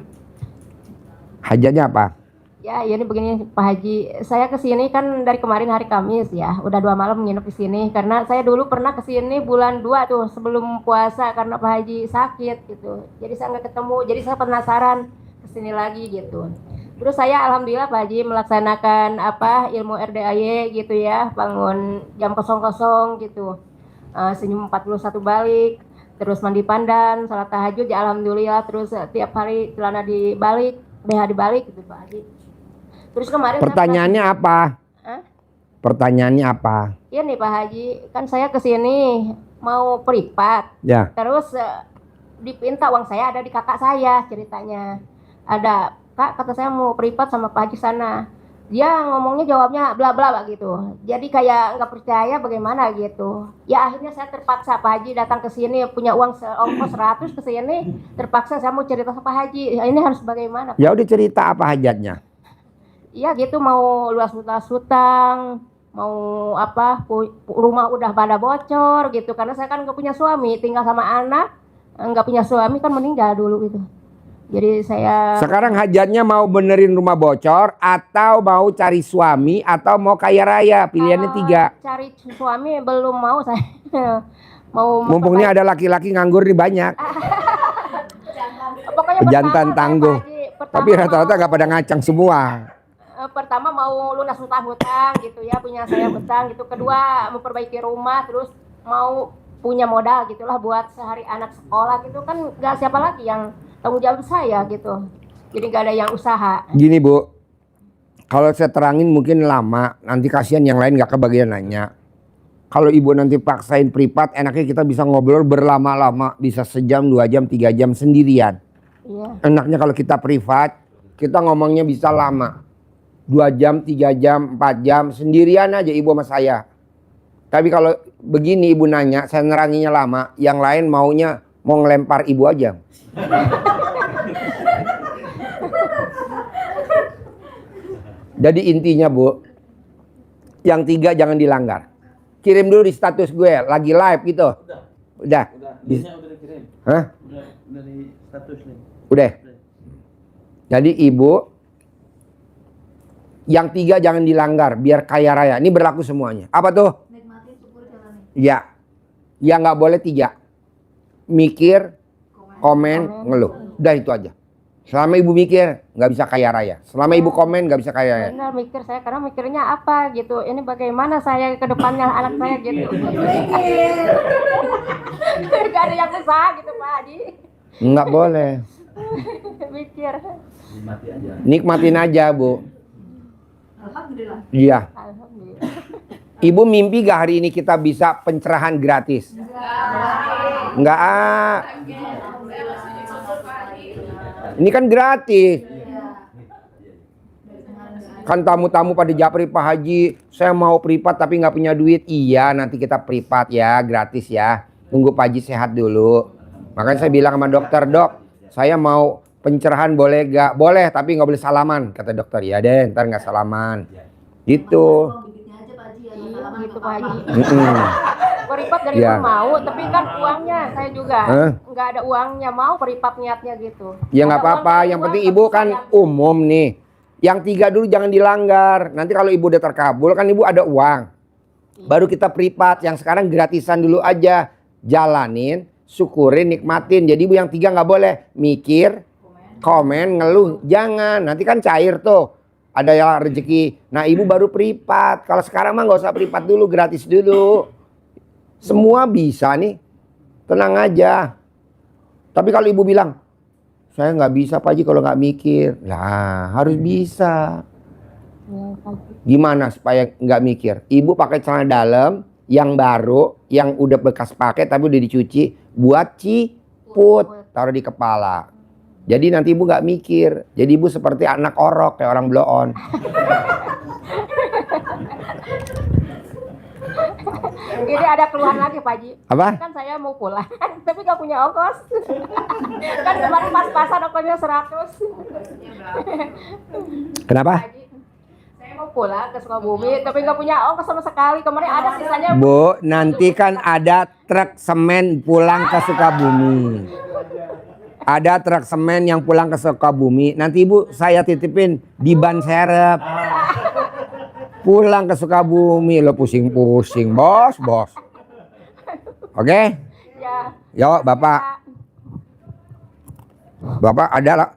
Hajatnya apa? Ya, ini begini Pak Haji, saya kesini kan dari kemarin hari Kamis ya, udah 2 malam nginep di sini karena saya dulu pernah kesini bulan 2 tuh sebelum puasa karena Pak Haji sakit gitu. Jadi saya nggak ketemu, jadi saya penasaran kesini lagi gitu. Terus saya alhamdulillah Pak Haji melaksanakan ilmu RDAY gitu ya, bangun jam 00 gitu, senyum 41 balik, terus mandi pandan, salat tahajud ya alhamdulillah, terus tiap hari celana dibalik, BH dibalik gitu Pak Haji. Terus kemarin Pertanyaannya apa? Hah? Pertanyaannya apa? Iya nih Pak Haji, kan saya kesini mau privat. Ya. Terus dipinta uang saya ada di kakak saya ceritanya. Ada, Kak kata saya mau privat sama Pak Haji sana. Dia ngomongnya jawabnya bla bla gitu. Jadi kayak nggak percaya bagaimana gitu. Ya akhirnya saya terpaksa Pak Haji datang ke sini punya uang ongkos 100 ke sini. Terpaksa saya mau cerita sama Pak Haji. Ini harus bagaimana? Ya udah cerita apa hajatnya? Iya gitu mau luas hutang, mau rumah udah pada bocor gitu karena saya kan nggak punya suami, tinggal sama anak, nggak punya suami kan meninggal dulu gitu. Jadi saya Sekarang hajatnya mau benerin rumah bocor atau mau cari suami atau mau kaya raya? Pilihannya 3. cari suami belum mau saya mau Mumpung ini ada laki-laki nganggur nih banyak. pokoknya Jantan pertama, tangguh. Pak Haji, pertama Tapi rata-rata nggak pada ngacang semua. pertama mau lunas hutang gitu ya, punya saya hutang gitu. Kedua memperbaiki rumah, terus mau punya modal gitulah buat sehari anak sekolah gitu kan, nggak siapa lagi yang tanggung jawab saya gitu. Jadi nggak ada yang usaha. Gini Bu, kalau saya terangin mungkin lama, nanti kasihan yang lain nggak kebagian nanya. Kalau ibu nanti paksain privat, enaknya kita bisa ngobrol berlama-lama, bisa sejam, 2 jam, 3 jam sendirian. Iya. Enaknya kalau kita privat, kita ngomongnya bisa lama. 2 jam, 3 jam, 4 jam, sendirian aja ibu sama saya. Tapi kalau begini ibu nanya, saya neranginya lama, yang lain maunya mau ngelempar ibu aja. Jadi intinya Bu, yang 3 jangan dilanggar. Kirim dulu di status gue, lagi live gitu. Udah. Bisnya udah dikirim. Hah? Udah di status nih. Udah. Jadi ibu, yang 3 jangan dilanggar, biar kaya raya. Ini berlaku semuanya. Apa tuh? Nikmati, syukur, jalani. Ya. Yang nggak boleh 3. Mikir, komen, ngeluh. Udah itu aja. Selama ibu mikir, nggak bisa kaya raya. Selama ibu komen, nggak bisa kaya raya. Benar mikir saya karena mikirnya apa gitu. Ini bagaimana saya ke depannya anak saya gitu. Gak ada yang usaha gitu Pak Haji. Nggak boleh. Mikir. Nikmatin aja Bu. Alhamdulillah. Iya. Alhamdulillah. Ibu mimpi gak hari ini kita bisa pencerahan gratis? Enggak. Ini kan gratis. Kan tamu-tamu pada japri, Pak Haji, saya mau privat tapi nggak punya duit. Iya, nanti kita privat ya, gratis ya. Tunggu Pak Haji sehat dulu. Makanya saya bilang sama dokter, Dok, saya mau pencerahan boleh gak? Boleh, tapi nggak boleh salaman. Kata dokter, ya deh, ntar nggak salaman. Gitu. Gitu Pak Haji. Privat dari Ya. mau, tapi kan uangnya saya juga nggak ada uangnya, mau privat niatnya gitu. Ya nggak Ada apa-apa, uang dari yang uang, penting tapi ibu saya kan umum nih. Yang 3 dulu jangan dilanggar. Nanti kalau ibu udah terkabul kan ibu ada uang. Baru kita privat, yang sekarang gratisan dulu aja. Jalanin, syukurin, nikmatin. Jadi ibu yang 3 nggak boleh mikir, komen, ngeluh. Jangan, nanti kan cair tuh. Ada yang rezeki. Nah ibu baru privat. Kalau sekarang mah nggak usah privat dulu, gratis dulu. Semua bisa nih. Tenang aja. Tapi kalau ibu bilang, saya nggak bisa Pak Haji kalau nggak mikir. Lah harus bisa. Gimana supaya nggak mikir? Ibu pakai celana dalam yang baru, yang udah bekas pakai tapi udah dicuci, buat ciput, taruh di kepala. Jadi nanti ibu nggak mikir. Jadi ibu seperti anak orok kayak orang blow on. Ini ada keluhan lagi Pak Haji. Apa? Kan saya mau pulang, tapi nggak punya ongkos. Kan kemarin pas-pasan ongkosnya 100. Kenapa? Pak Haji, saya mau pulang ke Sukabumi, tapi nggak punya ongkos sama sekali. Kemarin ada sisanya. Bu, nanti kan ada truk semen pulang ke Sukabumi. Ada truk semen yang pulang ke Sukabumi. Nanti Ibu saya titipin di ban serep. Pulang ke Sukabumi, lo pusing-pusing, bos. Oke? Ya. Yo, Bapak. Bapak ada lah.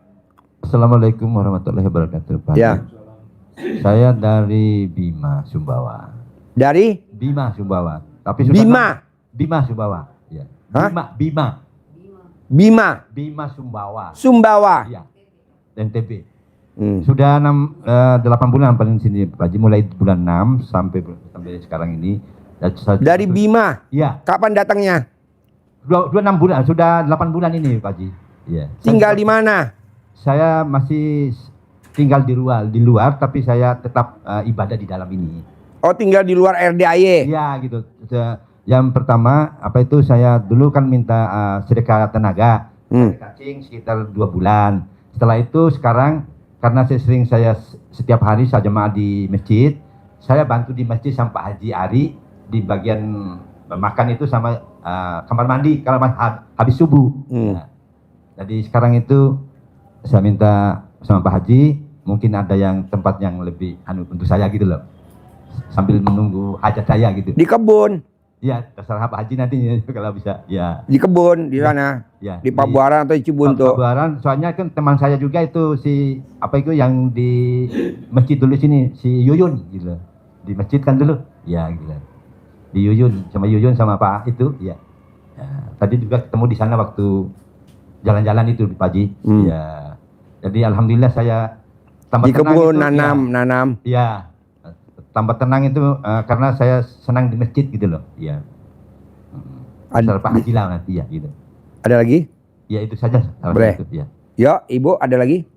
Assalamualaikum warahmatullahi wabarakatuh, Pak. Ya. Saya dari Bima Sumbawa. Dari Bima Sumbawa. Tapi sudah Bima Sumbawa. Ya. Hah? Bima Bima Sumbawa. Sumbawa. Iya. NTB. Hmm. Sudah 8 bulan paling sini Pak Haji, mulai bulan 6 sampai sekarang ini. Dari Bima. Iya. Kapan datangnya? 6 bulan, sudah 8 bulan ini Pak Haji. Iya. Tinggal di mana? Saya masih tinggal di luar tapi saya tetap ibadah di dalam ini. Oh, tinggal di luar RDAY. Iya gitu. Yang pertama apa itu, saya dulu kan minta sedekah tenaga, cacing sekitar 2 bulan. Setelah itu sekarang karena saya setiap hari saya jemaah di masjid, saya bantu di masjid sama Pak Haji Ari di bagian makan itu sama kamar mandi kalau habis subuh. Nah, jadi sekarang itu saya minta sama Pak Haji, mungkin ada yang tempat yang lebih untuk saya gitu loh, sambil menunggu hajat saya gitu. Di kebun. Ya, terserah Pak Haji nanti kalau bisa. Ya. Di kebun di sana. Ya. Di Pabuaran atau di Cibuntu. Pabuaran, soalnya kan teman saya juga itu si apa itu yang di masjid dulu sini, si Yuyun gitu. Di masjid kan dulu. Ya, gitu. Di Yuyun sama Pak itu, ya. Ya. Tadi juga ketemu di sana waktu jalan-jalan itu Pak Haji. Ya. Jadi alhamdulillah saya tambah di tenang kebun itu, nanam. Ya. Tambah tenang itu karena saya senang di masjid gitu loh. Iya. Ada Pak Haji lah nanti ya gitu. Ada lagi? Ya itu saja. Boleh. Itu, ya. Yo, Ibu ada lagi?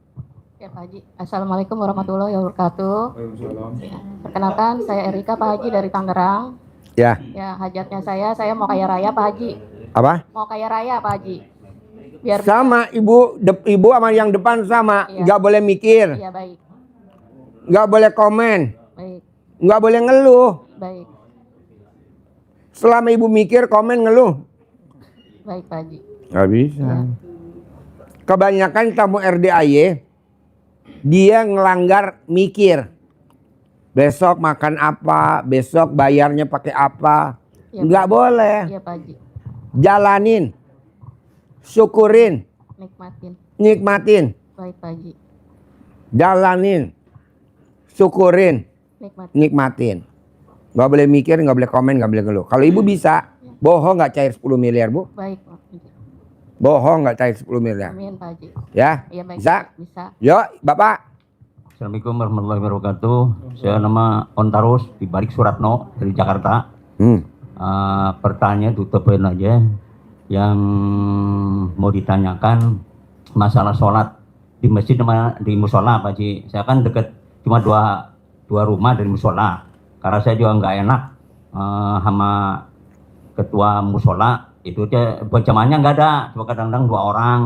Ya Pak Haji. Assalamualaikum warahmatullahi wabarakatuh. Ya, perkenalkan saya Erika Pak Haji dari Tangerang. Ya. Ya, hajatnya saya mau kaya raya Pak Haji. Apa? Mau kaya raya Pak Haji. Biar sama Ibu, Ibu sama yang depan sama. Iya. Nggak boleh mikir. Iya baik. Nggak boleh komen. Baik. Nggak boleh ngeluh. Baik. Selama Ibu mikir, komen, ngeluh. Baik Pak Haji. Nggak bisa. Ya. Kebanyakan tamu RDAY, dia ngelanggar mikir. Besok makan apa, besok bayarnya pakai apa. Ya, Nggak Pak. boleh. Iya Pak Haji. Jalanin. Syukurin. Nikmatin. Baik Pak Haji. Jalanin. Syukurin. Nikmatin. Nggak boleh mikir, nggak boleh komen, nggak boleh ngeluh. Kalau Ibu bisa, bohong nggak cair 10 miliar Bu. Baik Pak Haji. Bohong nggak cair 10 miliar. Amin Pak Haji. Ya? Iya baik. Bisa? Bisa. Yuk, Bapak. Assalamualaikum warahmatullahi wabarakatuh. Saya nama Ontarus di Balik Suratno dari Jakarta. Pertanyaan tutupin aja yang mau ditanyakan masalah sholat di masjid sama di musola Pak Haji. Saya kan deket cuma dua rumah dari musola. Karena saya juga nggak enak sama ketua musola itu aja berjamaahnya nggak ada, cuma kadang-kadang 2 orang,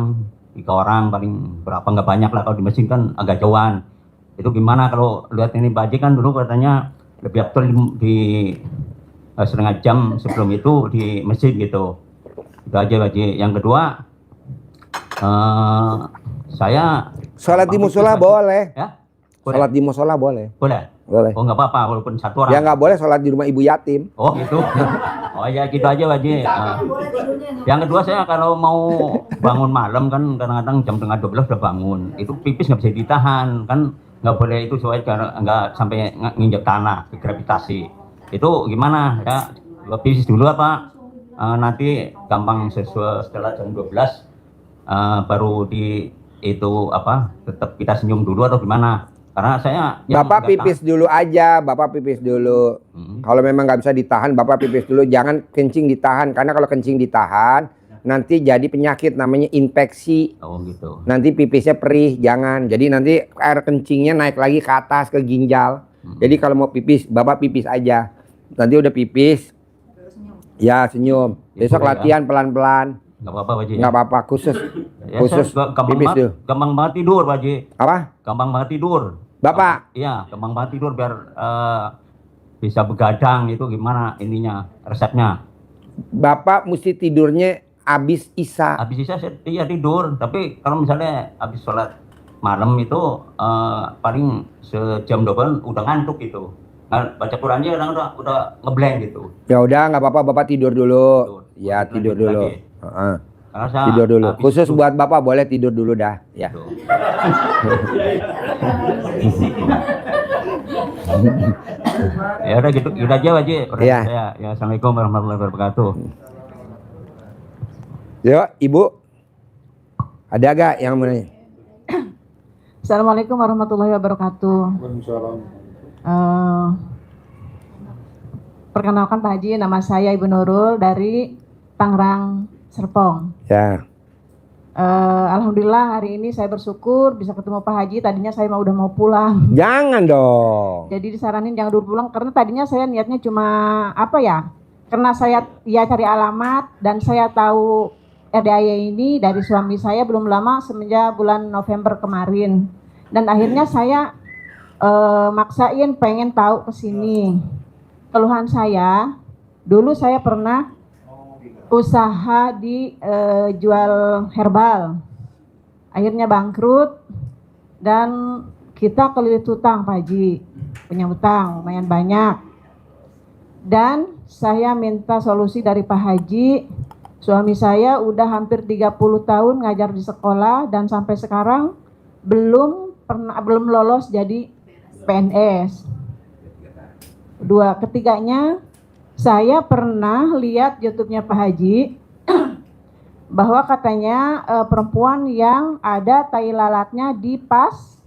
3 orang paling berapa, nggak banyak lah. Kalau di masjid kan agak jauhan. Itu gimana kalau lihat ini Pak Haji kan dulu katanya lebih afdal di setengah jam sebelum itu di masjid gitu. Itu aja Pak Haji. Yang kedua saya sholat di musola boleh. Ya? Boleh. Sholat di musola boleh. Boleh. Boleh. Oh nggak apa-apa walaupun 1 orang. Ya nggak boleh sholat di rumah ibu yatim. Oh gitu. Oh ya gitu aja Pak Haji. Yang kedua saya kalau mau bangun malam kan kadang-kadang jam 11:30 udah bangun. Itu pipis nggak bisa ditahan kan, nggak boleh itu soalnya nggak sampai nginjek tanah, gravitasi. Itu gimana ya? Pipis dulu apa? Nanti gampang setelah jam 12 baru di itu apa? Tetap kita senyum dulu atau gimana? Karena saya Bapak pipis dulu aja, Bapak pipis dulu. Kalau memang nggak bisa ditahan, Bapak pipis dulu. Jangan kencing ditahan, karena kalau kencing ditahan nanti jadi penyakit namanya infeksi. Oh gitu. Nanti pipisnya perih, jangan. Jadi nanti air kencingnya naik lagi ke atas ke ginjal. Jadi kalau mau pipis, Bapak pipis aja. nanti udah pipis. Ya senyum. Besok boleh, latihan pelan-pelan. Nggak apa-apa Pak Haji. Nggak apa-apa, khusus Ya, khusus saya gampang pipis banget, dulu. gampang banget tidur Pak Haji. Apa? Gampang banget tidur. Bapak? Iya, gampang banget tidur biar bisa begadang itu gimana ininya, resepnya. Bapak mesti tidurnya abis isya. Habis isya saya iya tidur, tapi kalau misalnya habis sholat malam itu paling sejam 2 udah ngantuk gitu. Nah, baca Qurannya udah ngeblank gitu. Ya udah nggak apa-apa, Bapak tidur dulu. Ya tidur Lanjut dulu. lagi. Heeh. Karena saya Tidur dulu. habis Khusus itu- buat Bapak boleh tidur dulu dah. Ya. Ya udah gitu, udah aja Pak Haji. Udah Iya. saya. Ya, Assalamualaikum warahmatullahi wabarakatuh. Yuk, Ibu. Ada gak yang mau nanya? Assalamualaikum warahmatullahi wabarakatuh. Perkenalkan Pak Haji, nama saya Ibu Nurul dari Tangerang, Serpong. Ya. Alhamdulillah hari ini saya bersyukur bisa ketemu Pak Haji. Tadinya saya udah mau pulang. Jangan dong. Jadi disaranin jangan dulu pulang karena tadinya saya niatnya cuma apa ya? Karena saya cari alamat dan saya tahu RDAY ini dari suami saya belum lama semenjak bulan November kemarin. Dan akhirnya saya maksain pengen tahu ke sini. Keluhan saya, dulu saya pernah usaha di jual herbal. Akhirnya bangkrut dan kita kelilit hutang Pak Haji. Punya hutang lumayan banyak. Dan saya minta solusi dari Pak Haji. Suami saya udah hampir 30 tahun ngajar di sekolah dan sampai sekarang belum lolos jadi PNS. Ketiganya, saya pernah lihat YouTube-nya Pak Haji bahwa katanya perempuan yang ada tai lalatnya di pas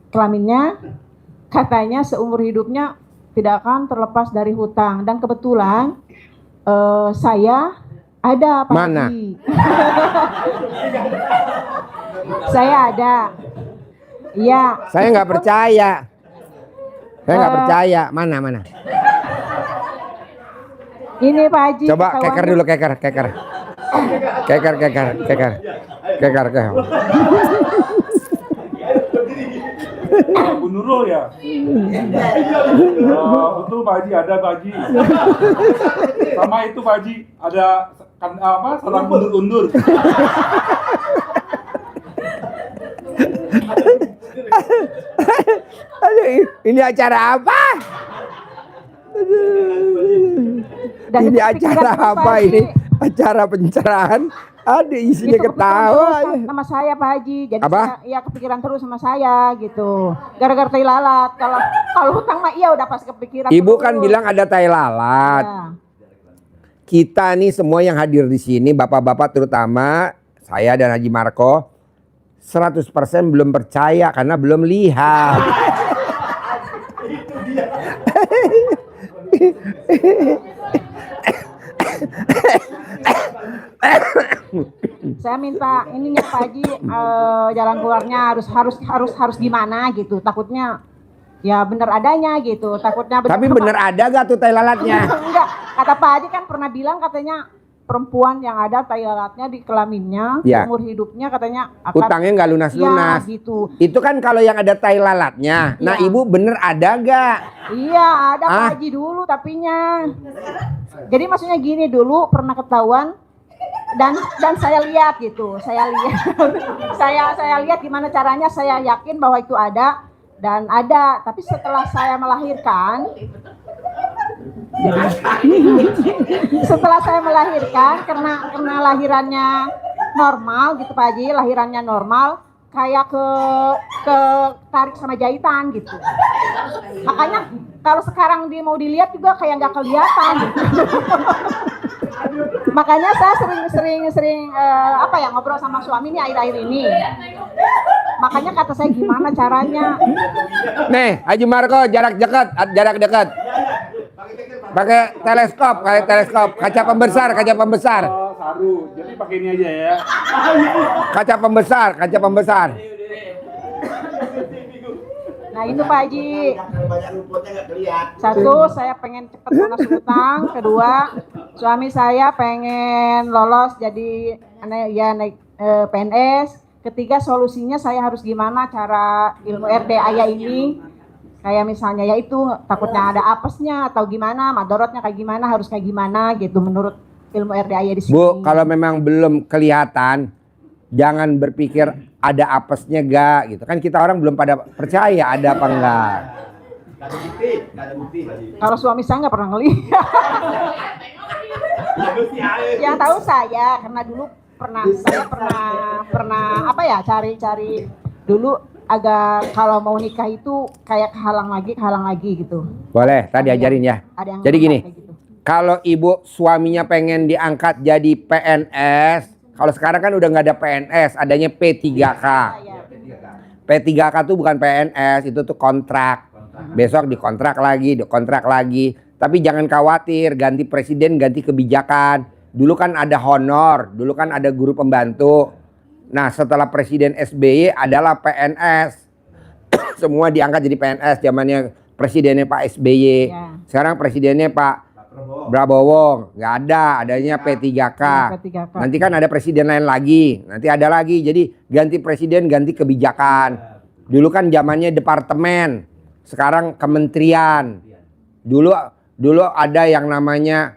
kelaminnya katanya seumur hidupnya tidak akan terlepas dari hutang. Dan kebetulan saya ada Pak Mana? Haji. Saya ada. Iya. Saya nggak percaya. Saya nggak percaya. Mana? Ini Pak Haji. Coba kawannya- keker dulu, keker. Bu Nurul ya? Betul Pak Haji, ada Pak Haji. Sama itu Pak Haji, ada sarang undur-undur. Aduh, ini acara apa? Dan Ini itu acara pikiran itu, apa Pak Haji. ini? Acara pencerahan? Ada isinya Itu kepikiran ketawa. terus sama saya Pak Haji. Jadi Apa? saya kepikiran terus sama saya gitu. Gara-gara tai lalat. Kalau hutang mah iya udah pas kepikiran. Ibu terus. kan bilang ada tai lalat. Ya. Kita nih semua yang hadir di sini, bapak-bapak terutama, saya dan Haji Marco, 100% belum percaya karena belum lihat. Saya minta ininya Pak Haji jalan keluarnya harus gimana gitu. Takutnya ya bener adanya gitu. Takutnya Tapi bener ada gak tuh tai lalatnya? Enggak, kata Pak Haji kan pernah bilang katanya perempuan yang ada tai lalatnya di kelaminnya, Ya. umur hidupnya katanya akan Utangnya nggak lunas-lunas. Ya, gitu. Itu kan kalau yang ada tai lalatnya. Nah Iya. ibu bener ada gak? Iya, ada Ah. Pak Haji dulu tapinya. Jadi maksudnya gini, dulu pernah ketahuan dan saya lihat gitu. Saya lihat saya lihat gimana caranya, saya yakin bahwa itu ada dan ada. Tapi setelah saya melahirkan karena lahirannya normal gitu Pak Haji, lahirannya normal kayak ke tarik sama jahitan gitu. Makanya kalau sekarang dia mau dilihat juga kayak nggak kelihatan gitu. Makanya saya sering ngobrol sama suami nih akhir-akhir ini. Makanya kata saya gimana caranya. Nih Haji Marco jarak dekat. Pakai teleskop, kaca pembesar. Oh, saru. Jadi pakai ini aja ya. Kaca pembesar. Nah itu Pak Haji. Banyak rumputnya nggak kelihatan. Satu, saya pengen cepat lunas utang. Kedua, suami saya pengen lolos jadi naik PNS. Ketiga, solusinya saya harus gimana cara ilmu RDAYA ini. Kayak misalnya ya itu takutnya ada apesnya atau gimana, madorotnya kayak gimana, harus kayak gimana gitu menurut ilmu RDAYA di sini. Bu, kalau memang belum kelihatan, jangan berpikir ada apesnya gak gitu. Kan kita orang belum pada percaya ada apa enggak. Kalau suami saya nggak pernah ngelihat. Yang tahu saya karena dulu saya pernah apa ya cari dulu agak kalau mau nikah itu kayak kehalang lagi gitu. Boleh, tadi ajarin ya. Jadi gini, kalau ibu suaminya pengen diangkat jadi PNS, kalau sekarang kan udah nggak ada PNS, adanya P3K. P3K tuh bukan PNS, itu tuh kontrak. Besok dikontrak lagi. Tapi jangan khawatir, ganti presiden, ganti kebijakan. Dulu kan ada honor, dulu kan ada guru pembantu. Nah setelah Presiden SBY adalah PNS. Semua diangkat jadi PNS, zamannya presidennya Pak SBY. Sekarang presidennya Pak Prabowo, nggak ada, adanya P3K. Nanti kan ada presiden lain lagi, nanti ada lagi. Jadi ganti presiden, ganti kebijakan. Dulu kan zamannya departemen, sekarang kementerian. Dulu ada yang namanya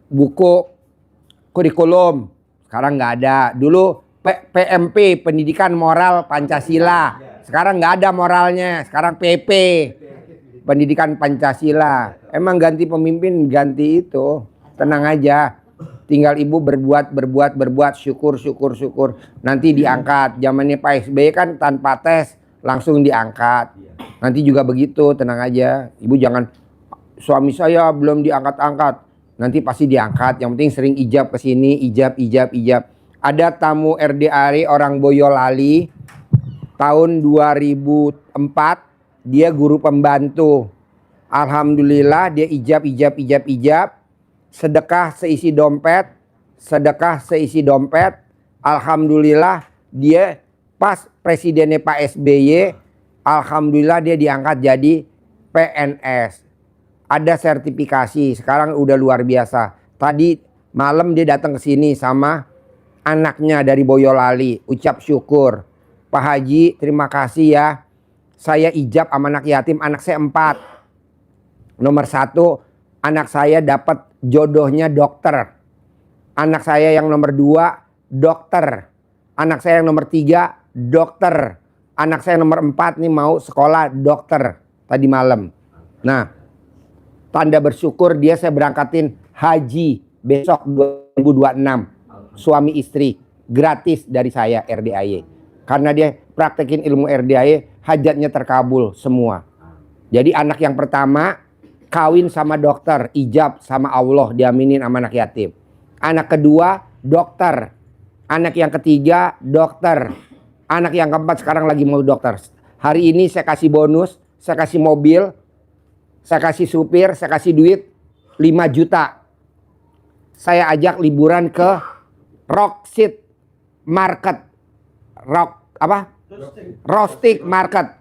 buku kurikulum, sekarang nggak ada. Dulu PMP, pendidikan moral Pancasila, sekarang nggak ada moralnya, sekarang PP, pendidikan Pancasila. Emang ganti pemimpin, ganti itu, tenang aja. Tinggal ibu berbuat, syukur. Nanti diangkat. Zamannya Pak SBY kan tanpa tes langsung diangkat. Nanti juga begitu, tenang aja. Ibu jangan, suami saya belum diangkat-angkat. Nanti pasti diangkat. Yang penting sering ijab ke sini, ijab. Ada tamu RDARI orang Boyolali tahun 2004, dia guru pembantu. Alhamdulillah dia ijab. Sedekah seisi dompet. Alhamdulillah dia pas presidennya Pak SBY, alhamdulillah dia diangkat jadi PNS. Ada sertifikasi, sekarang udah luar biasa. Tadi malam dia datang ke sini sama anaknya dari Boyolali, ucap syukur. Pak Haji, terima kasih ya. Saya ijab sama anak yatim, anak saya 4. Nomor 1, anak saya dapat jodohnya dokter. Anak saya yang nomor 2, dokter. Anak saya yang nomor 3, dokter. Anak saya nomor 4 nih mau sekolah dokter tadi malam. Nah, tanda bersyukur dia saya berangkatin haji besok 2026. Suami istri gratis dari saya RDAY. Karena dia praktekin ilmu RDAY, hajatnya terkabul semua. Jadi anak yang pertama kawin sama dokter, ijab sama Allah, diaminin sama anak yatim. Anak kedua dokter. Anak yang ketiga dokter. Anak yang keempat sekarang lagi mau dokter. Hari ini saya kasih bonus, saya kasih mobil, saya kasih supir, saya kasih duit 5 juta. Saya ajak liburan ke Rocksit Market. Rostik Market.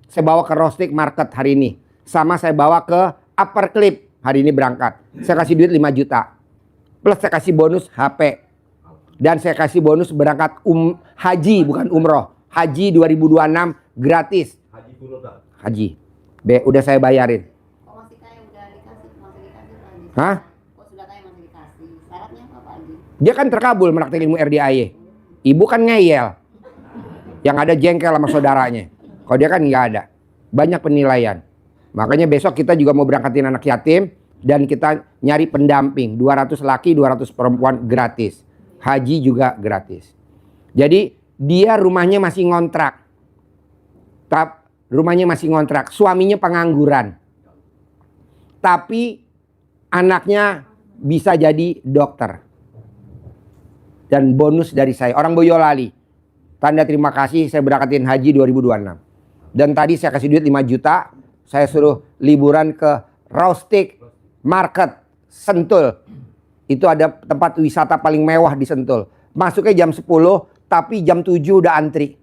Saya bawa ke Rostik Market hari ini. Sama saya bawa ke Upper Clip hari ini berangkat. Saya kasih duit 5 juta. Plus saya kasih bonus HP. Dan saya kasih bonus berangkat haji, bukan umroh. Haji 2026 gratis. Haji. Udah saya bayarin. Hah? Dia kan terkabul menaktir ilmu RDAY. Ibu kan ngeyel. Yang ada jengkel sama saudaranya. Kalau dia kan nggak ada. Banyak penilaian. Makanya besok kita juga mau berangkatin anak yatim. Dan kita nyari pendamping. 200 laki, 200 perempuan gratis. Haji juga gratis. Jadi dia rumahnya masih ngontrak. Rumahnya masih ngontrak. Suaminya pengangguran. Tapi anaknya bisa jadi dokter. Dan bonus dari saya. Orang Boyolali. Tanda terima kasih saya berangkatin haji 2026. Dan tadi saya kasih duit 5 juta. Saya suruh liburan ke Rostik Market Sentul. Itu ada tempat wisata paling mewah di Sentul. Masuknya jam 10, tapi jam 7 udah antri.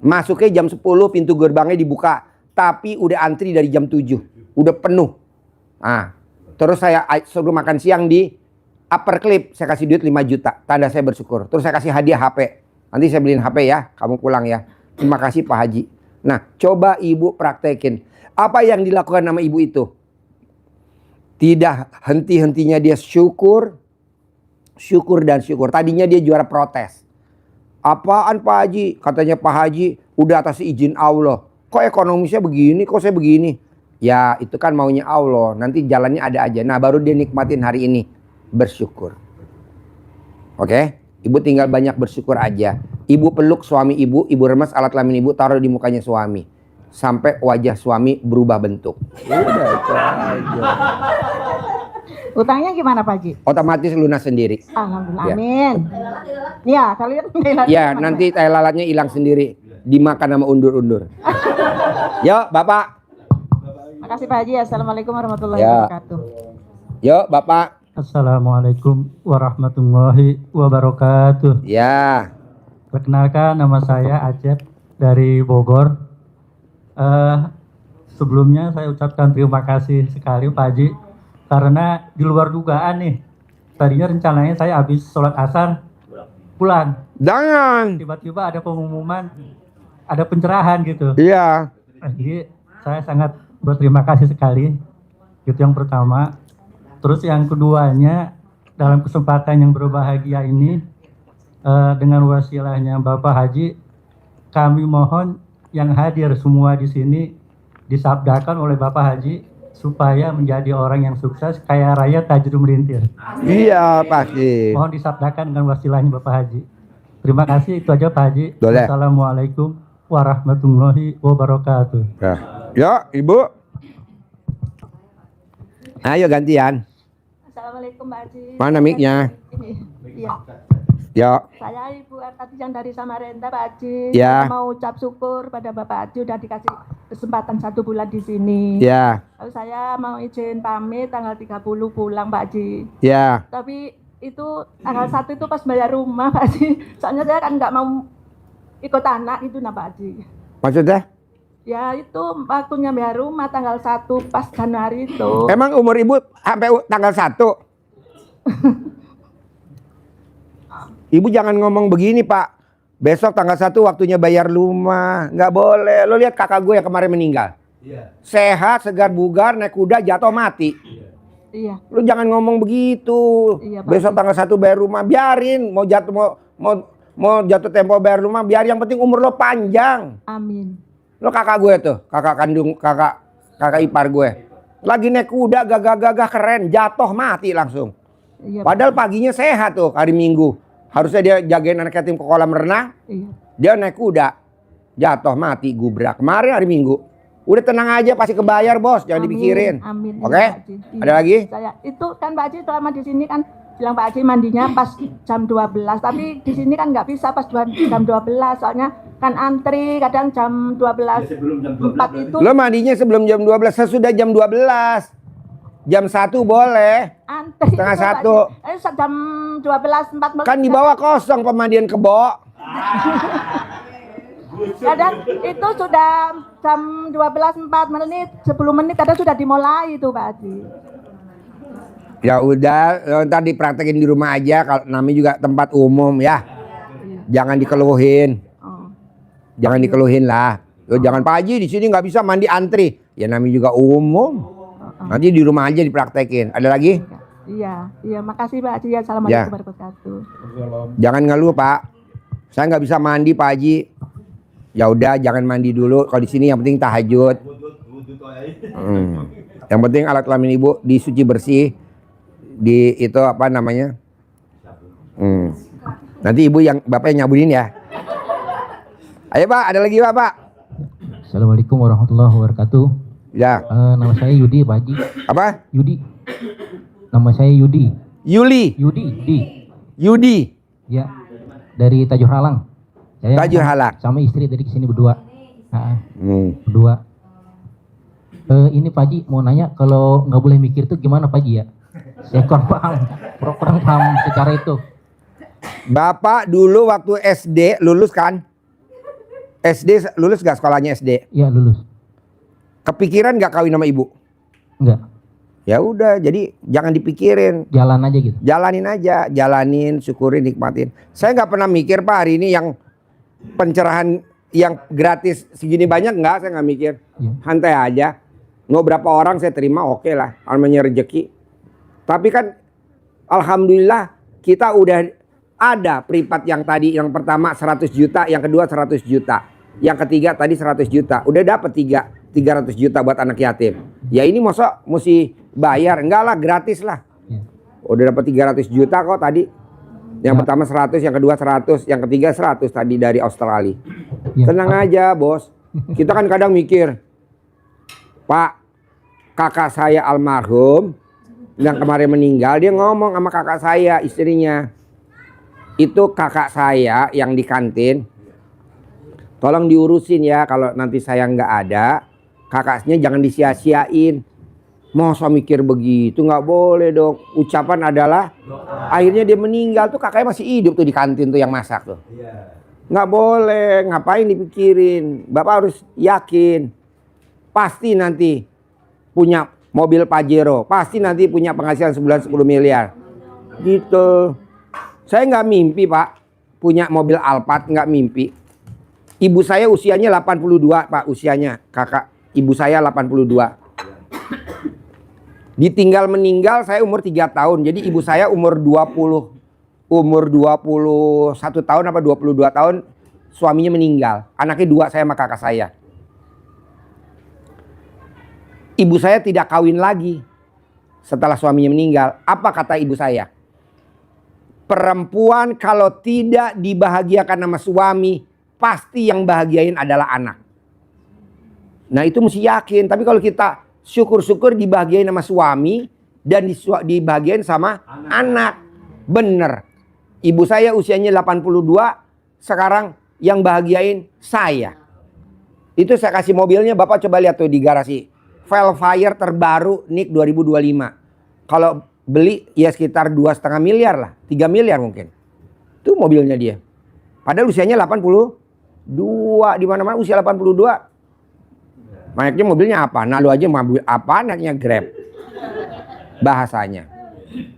Masuknya jam 10, pintu gerbangnya dibuka. Tapi udah antri dari jam 7. Udah penuh. Nah, terus saya suruh makan siang di Upper Clip. Saya kasih duit 5 juta. Tanda saya bersyukur. Terus saya kasih hadiah HP. Nanti saya beliin HP ya. Kamu pulang ya. Terima kasih Pak Haji. Nah, coba ibu praktekin. Apa yang dilakukan sama ibu itu? Tidak henti-hentinya dia syukur. Syukur dan syukur. Tadinya dia juara protes. Apaan Pak Haji? Katanya Pak Haji udah atas izin Allah. Kok ekonomisnya begini? Kok saya begini? Ya itu kan maunya Allah. Nanti jalannya ada aja. Nah baru dia nikmatin hari ini. Bersyukur. Oke? Ibu tinggal banyak bersyukur aja. Ibu peluk suami ibu. Ibu remas alat kelamin ibu. Taruh di mukanya suami. Sampai wajah suami berubah bentuk. Udah itu aja. Utangnya gimana Pak Haji? Otomatis lunas sendiri. Alhamdulillah, Ya. amin. Ya, kalian Ya nanti tai lalatnya hilang sendiri. Dimakan sama undur-undur. Yuk Bapak. Makasih Pak Haji. Assalamualaikum warahmatullahi Ya. wabarakatuh. Yuk Bapak. Assalamualaikum warahmatullahi wabarakatuh. Ya. Perkenalkan nama saya Acep dari Bogor. Sebelumnya saya ucapkan terima kasih sekali Pak Haji. Karena di luar dugaan nih. Tadinya rencananya saya habis sholat asar pulang. Jangan. Tiba-tiba ada pengumuman, ada pencerahan gitu. Iya. Jadi saya sangat berterima kasih sekali. Itu yang pertama. Terus yang keduanya, dalam kesempatan yang berbahagia ini, dengan wasilahnya Bapak Haji, kami mohon yang hadir semua di sini disabdakan oleh Bapak Haji supaya menjadi orang yang sukses kaya raya tajur melintir. Iya pasti. Mohon disabdakan dengan wasilahnya Bapak Haji. Terima kasih, itu aja Pak Haji. Boleh. Assalamualaikum warahmatullahi wabarakatuh. Ya. Yuk Ibu. Ayo gantian. Assalamualaikum Mbak Haji. Mana mic-nya? Ini, iya. Yuk. Saya Ibu Artatian dari Samarinda Pak Haji. Ya. Saya mau ucap syukur pada Bapak Haji udah dikasih kesempatan 1 bulan di sini. Ya. Lalu saya mau izin pamit tanggal 30 pulang Pak Haji. Ya. Tapi itu tanggal 1 itu pas bayar rumah Pak Haji. Soalnya saya kan nggak mau ikut anak itu nah Pak Haji. Maksudnya? Ya itu waktunya bayar rumah tanggal 1 pas Januari itu. Emang umur ibu sampai tanggal 1? Ibu jangan ngomong begini Pak. Besok tanggal 1 waktunya bayar rumah. Nggak boleh. Lo lihat kakak gue yang kemarin meninggal. Sehat, segar bugar, naik kuda, jatuh mati. Iya. Lu jangan ngomong begitu. Iya, Pak. Besok tanggal 1 bayar rumah, biarin. Mau jatuh tempo bayar rumah, biar yang penting umur lo panjang. Amin. Lo kakak gue tuh, kakak kandung, kakak ipar gue. Lagi naik kuda, gagah-gagah keren, jatuh mati langsung. Iya, Padahal paginya sehat tuh hari Minggu. Harusnya dia jagain anak yatim ke kolam renang. Iya. Dia naik kuda, jatuh mati, gubrak. Kemarin hari Minggu. Udah tenang aja, pasti kebayar bos, jangan Amin, dipikirin. amin, Oke? iya, Pak Haji. Iya. Ada lagi? Saya itu kan Pak Haji selama di sini kan bilang Pak Haji mandinya pas jam 12, tapi di sini kan nggak bisa pas jam 12, soalnya kan antri kadang jam 12. Empat itu Lo mandinya sebelum jam 12, sesudah jam 12. Jam 1 boleh. antri. Setengah itu, Pak 1. Haji. Jam 12.40. Kan di bawah kosong pemandian kebo. Kadang itu sudah jam 12.04, 10 menit kadang sudah dimulai itu Pak Haji. Ya udah, lo ntar dipraktekin di rumah aja. Kalau namanya juga tempat umum ya. Jangan dikeluhin. Jangan dikeluhin lah. Lo jangan Pak Haji di sini nggak bisa mandi antri. Ya namanya juga umum. Nanti di rumah aja dipraktekin. Ada lagi? Iya, iya makasih Pak Haji. Assalamualaikum Ya. warahmatullahi wabarakatuh. Jangan ngeluh Pak. Saya nggak bisa mandi Pak Haji. Ya udah jangan mandi dulu. Kalau di sini yang penting tahajud. Yang penting alat kelamin ibu disuci bersih. Di itu apa namanya? Nanti ibu yang bapak yang nyabunin ya. Ayo Pak, ada lagi Pak? Assalamualaikum warahmatullahi wabarakatuh. Ya. Nama saya Yudi Pak Haji. Apa? Yudi. Nama saya Yudi. Yuli. Yudi. Ya. Dari Tajur Halang. Saya Tajur Halang. sama istri tadi kesini berdua. Berdua. Ini Pak Haji mau nanya, kalau nggak boleh mikir tuh gimana Pak Haji ya? Saya kurang paham secara itu. Bapak dulu waktu SD lulus kan? SD lulus gak sekolahnya SD? Iya lulus. Kepikiran gak kawin sama ibu? Enggak. Ya udah, jadi jangan dipikirin. Jalan aja gitu. Jalanin aja, jalanin, syukurin, nikmatin. Saya nggak pernah mikir Pak hari ini yang pencerahan yang gratis segini banyak nggak, saya nggak mikir. Santai aja. Mau berapa orang saya terima, oke lah, namanya rezeki. Tapi kan, alhamdulillah kita udah ada privat yang tadi, yang pertama 100 juta, yang kedua 100 juta, yang ketiga tadi 100 juta, udah dapet 300 juta buat anak yatim. Ya ini masa mesti bayar? Enggak lah, gratis lah. Udah dapat 300 juta kok tadi. Yang pertama 100, yang kedua 100, yang ketiga 100 tadi dari Australia. Tenang aja bos. Kita kan kadang mikir, Pak, kakak saya almarhum yang kemarin meninggal, dia ngomong sama kakak saya, istrinya. Itu kakak saya yang di kantin, tolong diurusin ya kalau nanti saya nggak ada. Kakaknya jangan disia-siain. Masa mikir begitu, nggak boleh dong. Ucapan adalah akhirnya dia meninggal tuh kakaknya masih hidup tuh di kantin tuh yang masak tuh. Nggak boleh, ngapain dipikirin. Bapak harus yakin pasti nanti punya mobil Pajero, pasti nanti punya penghasilan sebulan 10 miliar gitu. Saya nggak mimpi Pak punya mobil Alphard, nggak mimpi. Ibu saya usianya 82 Pak, usianya kakak ibu saya 82. Ditinggal meninggal saya umur 3 tahun. Jadi ibu saya umur 21 tahun apa 22 tahun suaminya meninggal. Anaknya 2 saya sama kakak saya. Ibu saya tidak kawin lagi setelah suaminya meninggal. Apa kata ibu saya? Perempuan kalau tidak dibahagiakan sama suami, pasti yang bahagiain adalah anak. Nah itu mesti yakin. Tapi kalau kita syukur-syukur dibahagiain sama suami dan dibahagiain sama anak. Bener. Ibu saya usianya 82, sekarang yang bahagiain saya. Itu saya kasih mobilnya, Bapak coba lihat tuh di garasi. Velfire terbaru NIK 2025. Kalau beli ya sekitar 2,5 miliar lah, 3 miliar mungkin. Itu mobilnya dia. Padahal usianya 82, di mana-mana usia 82. Naiknya mobilnya apa? Nah lu aja mobil apa naiknya Grab. Bahasanya.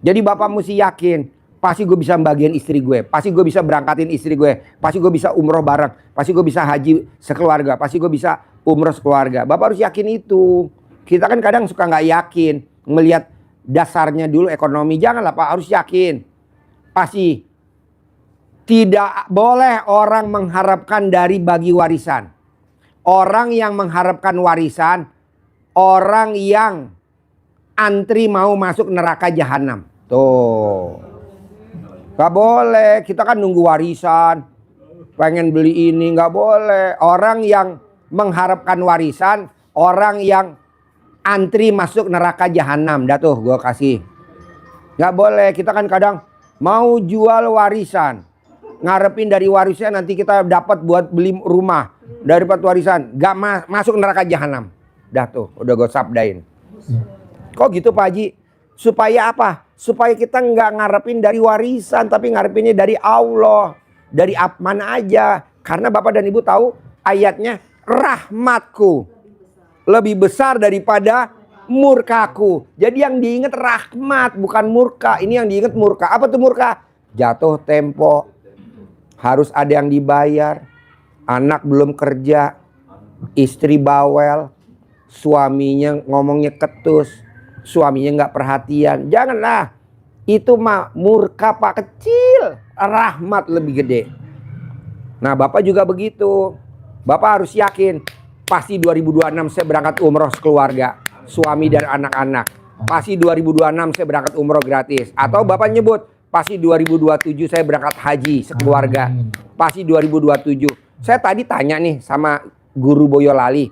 Jadi Bapak mesti yakin, pasti gue bisa bagian istri gue, pasti gue bisa berangkatin istri gue, pasti gue bisa umroh bareng, pasti gue bisa haji sekeluarga, pasti gue bisa umroh sekeluarga. Bapak harus yakin itu. Kita kan kadang suka nggak yakin, melihat dasarnya dulu ekonomi. Janganlah Pak, harus yakin. Pasti tidak boleh orang mengharapkan dari bagi warisan. Orang yang mengharapkan warisan, orang yang antri mau masuk neraka jahanam. Tuh. Gak boleh, kita kan nunggu warisan, pengen beli ini, gak boleh. Orang yang mengharapkan warisan, orang yang antri masuk neraka jahanam. Dah tuh gue kasih. Gak boleh, kita kan kadang mau jual warisan, ngarepin dari warisan nanti kita dapat buat beli rumah. Daripada warisan, gak masuk neraka jahanam. Dah tuh, udah gue sabdain. Kok gitu Pak Haji? Supaya apa? Supaya kita nggak ngarepin dari warisan, tapi ngarepinnya dari Allah. Dari mana aja. Karena Bapak dan Ibu tahu ayatnya, rahmatku lebih besar daripada murkaku. Jadi yang diingat rahmat, bukan murka. Ini yang diingat murka. Apa tuh murka? Jatuh tempo, harus ada yang dibayar. Anak belum kerja, istri bawel, suaminya ngomongnya ketus, suaminya nggak perhatian. Janganlah, itu mah murka Pak, kecil, rahmat lebih gede. Nah Bapak juga begitu. Bapak harus yakin, pasti 2026 saya berangkat umroh sekeluarga, suami dan anak-anak. Pasti 2026 saya berangkat umroh gratis. Atau Bapak nyebut, pasti 2027 saya berangkat haji sekeluarga. Pasti 2027. Saya tadi tanya nih sama guru Boyolali,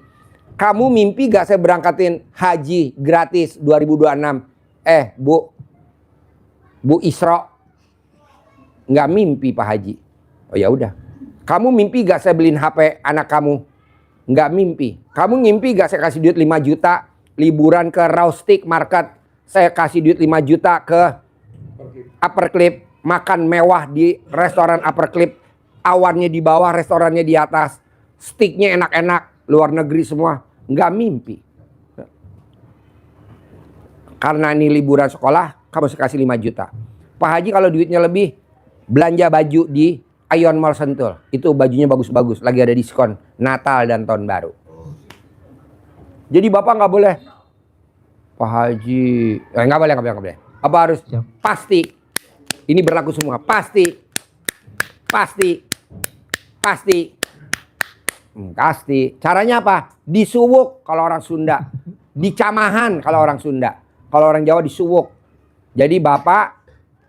kamu mimpi gak saya berangkatin haji gratis 2026? Bu Isra, nggak mimpi Pak Haji. Oh ya udah. Kamu mimpi gak saya beliin HP anak kamu? Nggak mimpi. Kamu mimpi gak saya kasih duit 5 juta liburan ke Raustik Market? Saya kasih duit 5 juta ke Upper Clip, makan mewah di restoran Upper Clip. Awannya di bawah, restorannya di atas. steaknya enak-enak, luar negeri semua, nggak mimpi. Karena ini liburan sekolah, kamu kasih 5 juta. Pak Haji kalau duitnya lebih, belanja baju di Ion Mall Sentul. Itu bajunya bagus-bagus, lagi ada diskon Natal dan Tahun Baru. Jadi Bapak nggak boleh, Pak Haji, nggak boleh. Apa harus? Pasti. Ini berlaku semua, pasti. Caranya apa? Disuwuk kalau orang Sunda, dicamahan kalau orang Sunda, kalau orang Jawa disuwuk. Jadi Bapak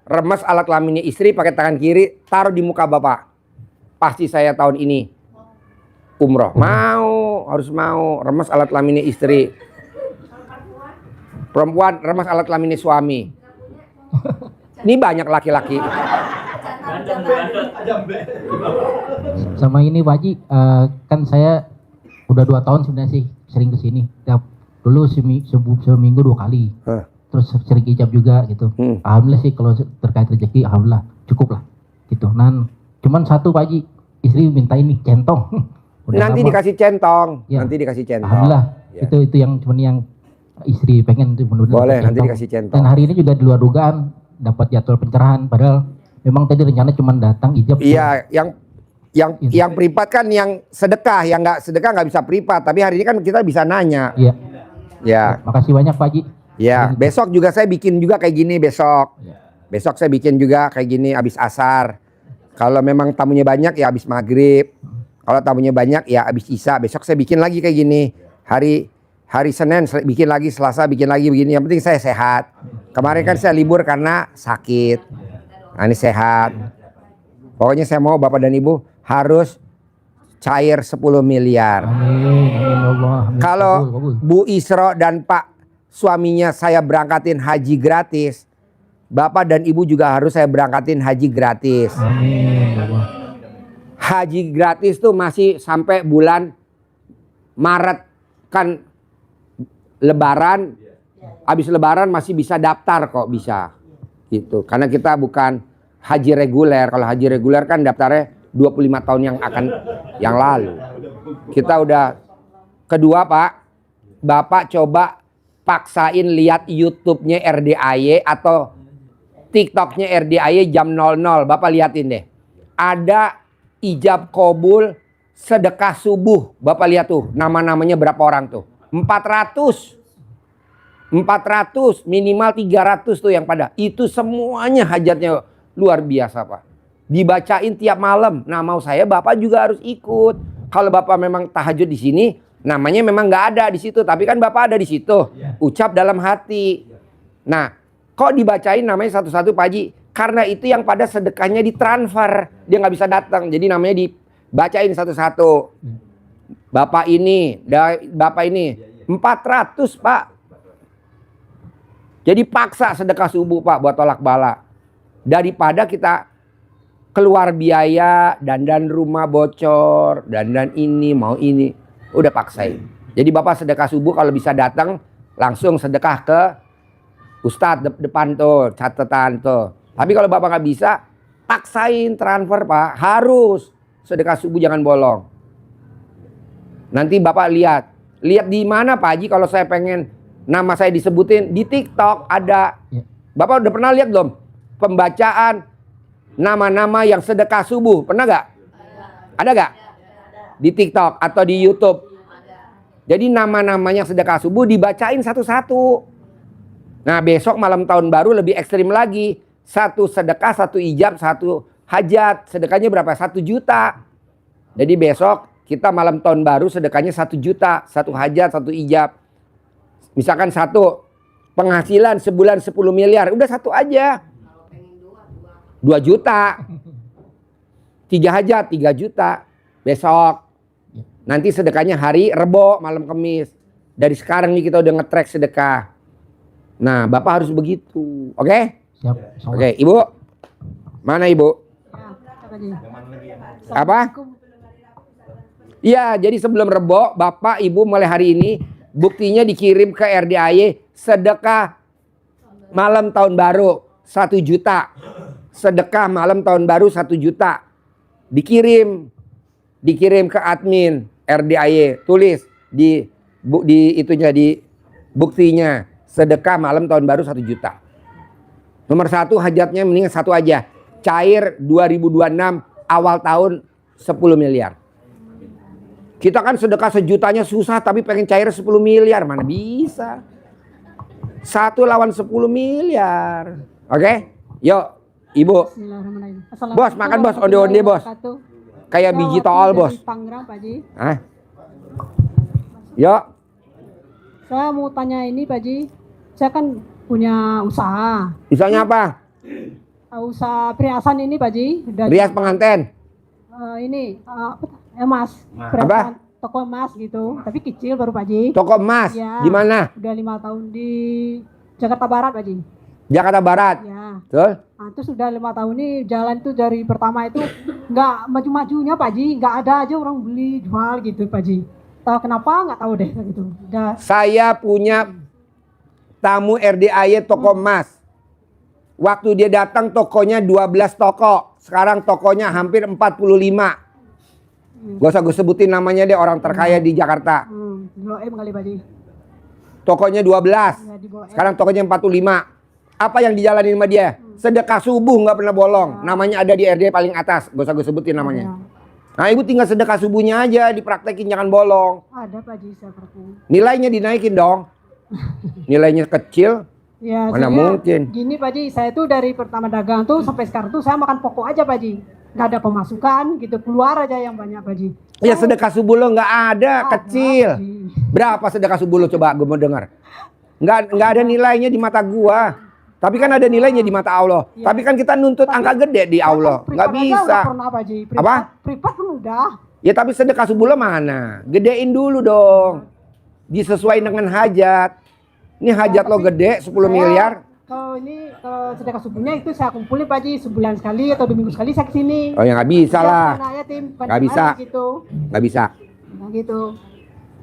remes alat kelaminnya istri pakai tangan kiri, taruh di muka Bapak. Pasti saya tahun ini umroh. Harus mau. Remes alat kelaminnya istri. Perempuan remes alat kelaminnya suami. Ini banyak laki-laki. Sama ini Pak Haji, kan saya udah 2 tahun sebenarnya sih sering kesini. Dulu seminggu 2 kali. Terus sering ijab juga gitu. Alhamdulillah sih kalau terkait rezeki, alhamdulillah cukup lah gitu. Cuman satu Pak Haji, istri minta ini centong. Nanti dikasih centong. Ya. Nanti dikasih centong. Alhamdulillah. Ya. Itu yang cuman yang istri pengen itu menurut. Boleh nanti dikasih centong. Dan hari ini juga di luar dugaan dapat jadwal pencerahan, padahal memang tadi rencana cuma datang ijab. Iya, yang privat kan yang sedekah, yang nggak sedekah nggak bisa privat. Tapi hari ini kan kita bisa nanya. Iya. Ya. Makasih banyak Pak Haji. Ya, besok juga saya bikin juga kayak gini besok. Besok saya bikin juga kayak gini abis asar. Kalau memang tamunya banyak ya abis maghrib. Kalau tamunya banyak ya abis isya. Besok saya bikin lagi kayak gini. Hari Senin bikin lagi, Selasa bikin lagi begini. Yang penting saya sehat. Kemarin kan saya libur karena sakit. Nah, ini sehat. Pokoknya saya mau Bapak dan Ibu harus cair 10 miliar. Kalau Bu Isro dan Pak suaminya saya berangkatin haji gratis, Bapak dan Ibu juga harus saya berangkatin haji gratis. Haji gratis tuh masih sampai bulan Maret, kan Lebaran. Habis Lebaran masih bisa daftar kok, bisa gitu. Karena kita bukan haji reguler. Kalau haji reguler kan daftarnya 25 tahun yang lalu. Kita udah. Kedua Pak, Bapak coba paksain lihat YouTube-nya RDAY atau TikTok-nya RDAY jam 00. Bapak liatin deh. Ada ijab kabul sedekah subuh. Bapak lihat tuh nama-namanya berapa orang tuh. 400 minimal 300 tuh yang pada. Itu semuanya hajatnya luar biasa Pak. Dibacain tiap malam. Nah mau saya Bapak juga harus ikut. Kalau Bapak memang tahajud di sini, namanya memang nggak ada di situ. Tapi kan Bapak ada di situ. Ucap dalam hati. Nah kok dibacain namanya satu-satu Pak Haji? Karena itu yang pada sedekahnya ditransfer. Dia nggak bisa datang. Jadi namanya dibacain satu-satu. Bapak ini, 400 Pak. Jadi paksa sedekah subuh Pak buat tolak bala. Daripada kita keluar biaya, dandan rumah bocor, dandan ini, mau ini. Udah paksain. Jadi Bapak sedekah subuh kalau bisa datang, langsung sedekah ke Ustadz depan tuh, catatan tuh. Tapi kalau Bapak nggak bisa, paksain transfer Pak. Harus sedekah subuh, jangan bolong. Nanti Bapak lihat di mana Pak Haji kalau saya pengen nama saya disebutin di TikTok ada. Bapak udah pernah lihat belum pembacaan nama-nama yang sedekah subuh? Pernah gak? Ada gak? Di TikTok atau di YouTube. Jadi nama-namanya sedekah subuh dibacain satu-satu. Nah besok malam tahun baru lebih ekstrim lagi. 1 sedekah, 1 ijab, 1 hajat. Sedekahnya berapa? 1 juta. Jadi besok kita malam tahun baru sedekahnya 1 juta. 1 hajat, 1 ijab. Misalkan 1 penghasilan sebulan 10 miliar. Udah 1 aja. 2 juta. 3 hajat 3 juta. Besok. Nanti sedekahnya hari Rebo malam Kamis. Dari sekarang nih kita udah nge-track sedekah. Nah Bapak harus begitu. Oke? Oke, Ibu. Mana Ibu? Apa? Iya, jadi sebelum Rebo, Bapak Ibu mulai hari ini buktinya dikirim ke RDAY sedekah malam tahun baru 1 juta. Sedekah malam tahun baru 1 juta. Dikirim. dikirim ke admin RDAY, tulis di itunya, di buktinya sedekah malam tahun baru 1 juta. Nomor 1 hajatnya mending 1 aja, cair 2026 awal tahun 10 miliar. Kita kan sedekah 1 jutanya susah, tapi pengen cair 10 miliar, mana bisa. 1 lawan 10 miliar. Oke? Yuk, Ibu. Bos, makan bos, onde-onde bos. Kayak biji tol bos. Tangerang, Pak Haji. Hah? Yuk. Saya mau tanya ini, Pak Haji. Saya kan punya usaha. Usahanya apa? Usaha perhiasan ini, Pak Haji. Rias pengantin. Emas. Apa? Toko emas gitu, tapi kecil baru, Pak Haji. Toko emas? Ya, di mana? Udah 5 tahun di Jakarta Barat, Pak Haji. Jakarta Barat. Ya. Betul? Nah, terus sudah 5 tahun ini jalan tuh dari pertama itu nggak maju-majunya, Pak Haji. Nggak ada aja orang beli jual gitu, Pak Haji. Tahu kenapa? Nggak tahu deh gitu. Udah. Saya punya tamu RDAY toko emas. Waktu dia datang tokonya 12 toko. Sekarang tokonya hampir 45. Gak usah gue sebutin namanya deh, orang terkaya di Jakarta. Di Blok M kali, Pak Haji. Tokonya 12. Ya, di Blok M. Sekarang tokonya 45. Apa yang dijalanin sama dia? Sedekah subuh nggak pernah bolong. Namanya ada di RD paling atas. Gak usah gue sebutin namanya. Nah, ibu tinggal sedekah subuhnya aja, dipraktekin, jangan bolong. Ada, Pak Haji, saya praktekin. Nilainya dinaikin dong. Nilainya kecil. Ya, mana sebenarnya mungkin. Gini, Pak Haji, saya tuh dari pertama dagang tuh sampai sekarang tuh saya makan pokok aja, Pak Haji. Nggak ada pemasukan gitu, keluar aja yang banyak, Pak Haji. Ya sedekah subuh lo nggak ada, kecil. Berapa sedekah subuh lo coba gue mau dengar. Nggak ada nilainya di mata gua. Tapi kan ada nilainya di mata Allah. Ya. Tapi kan kita nuntut angka gede di Allah. Nggak bisa. Udah pernah, Pak Haji. Apa? Privat pun udah. Ya tapi sedekah subuh lo mana? Gedein dulu dong. Disesuaikan dengan hajat. Ini hajat lo gede 10 miliar. Kalau sedekah subuhnya itu saya kumpulin, Pak Haji, sebulan sekali atau 2 minggu sekali saya kesini. Oh ya nggak bisa lah. Nggak bisa. Gitu. Nggak bisa. Nah gitu.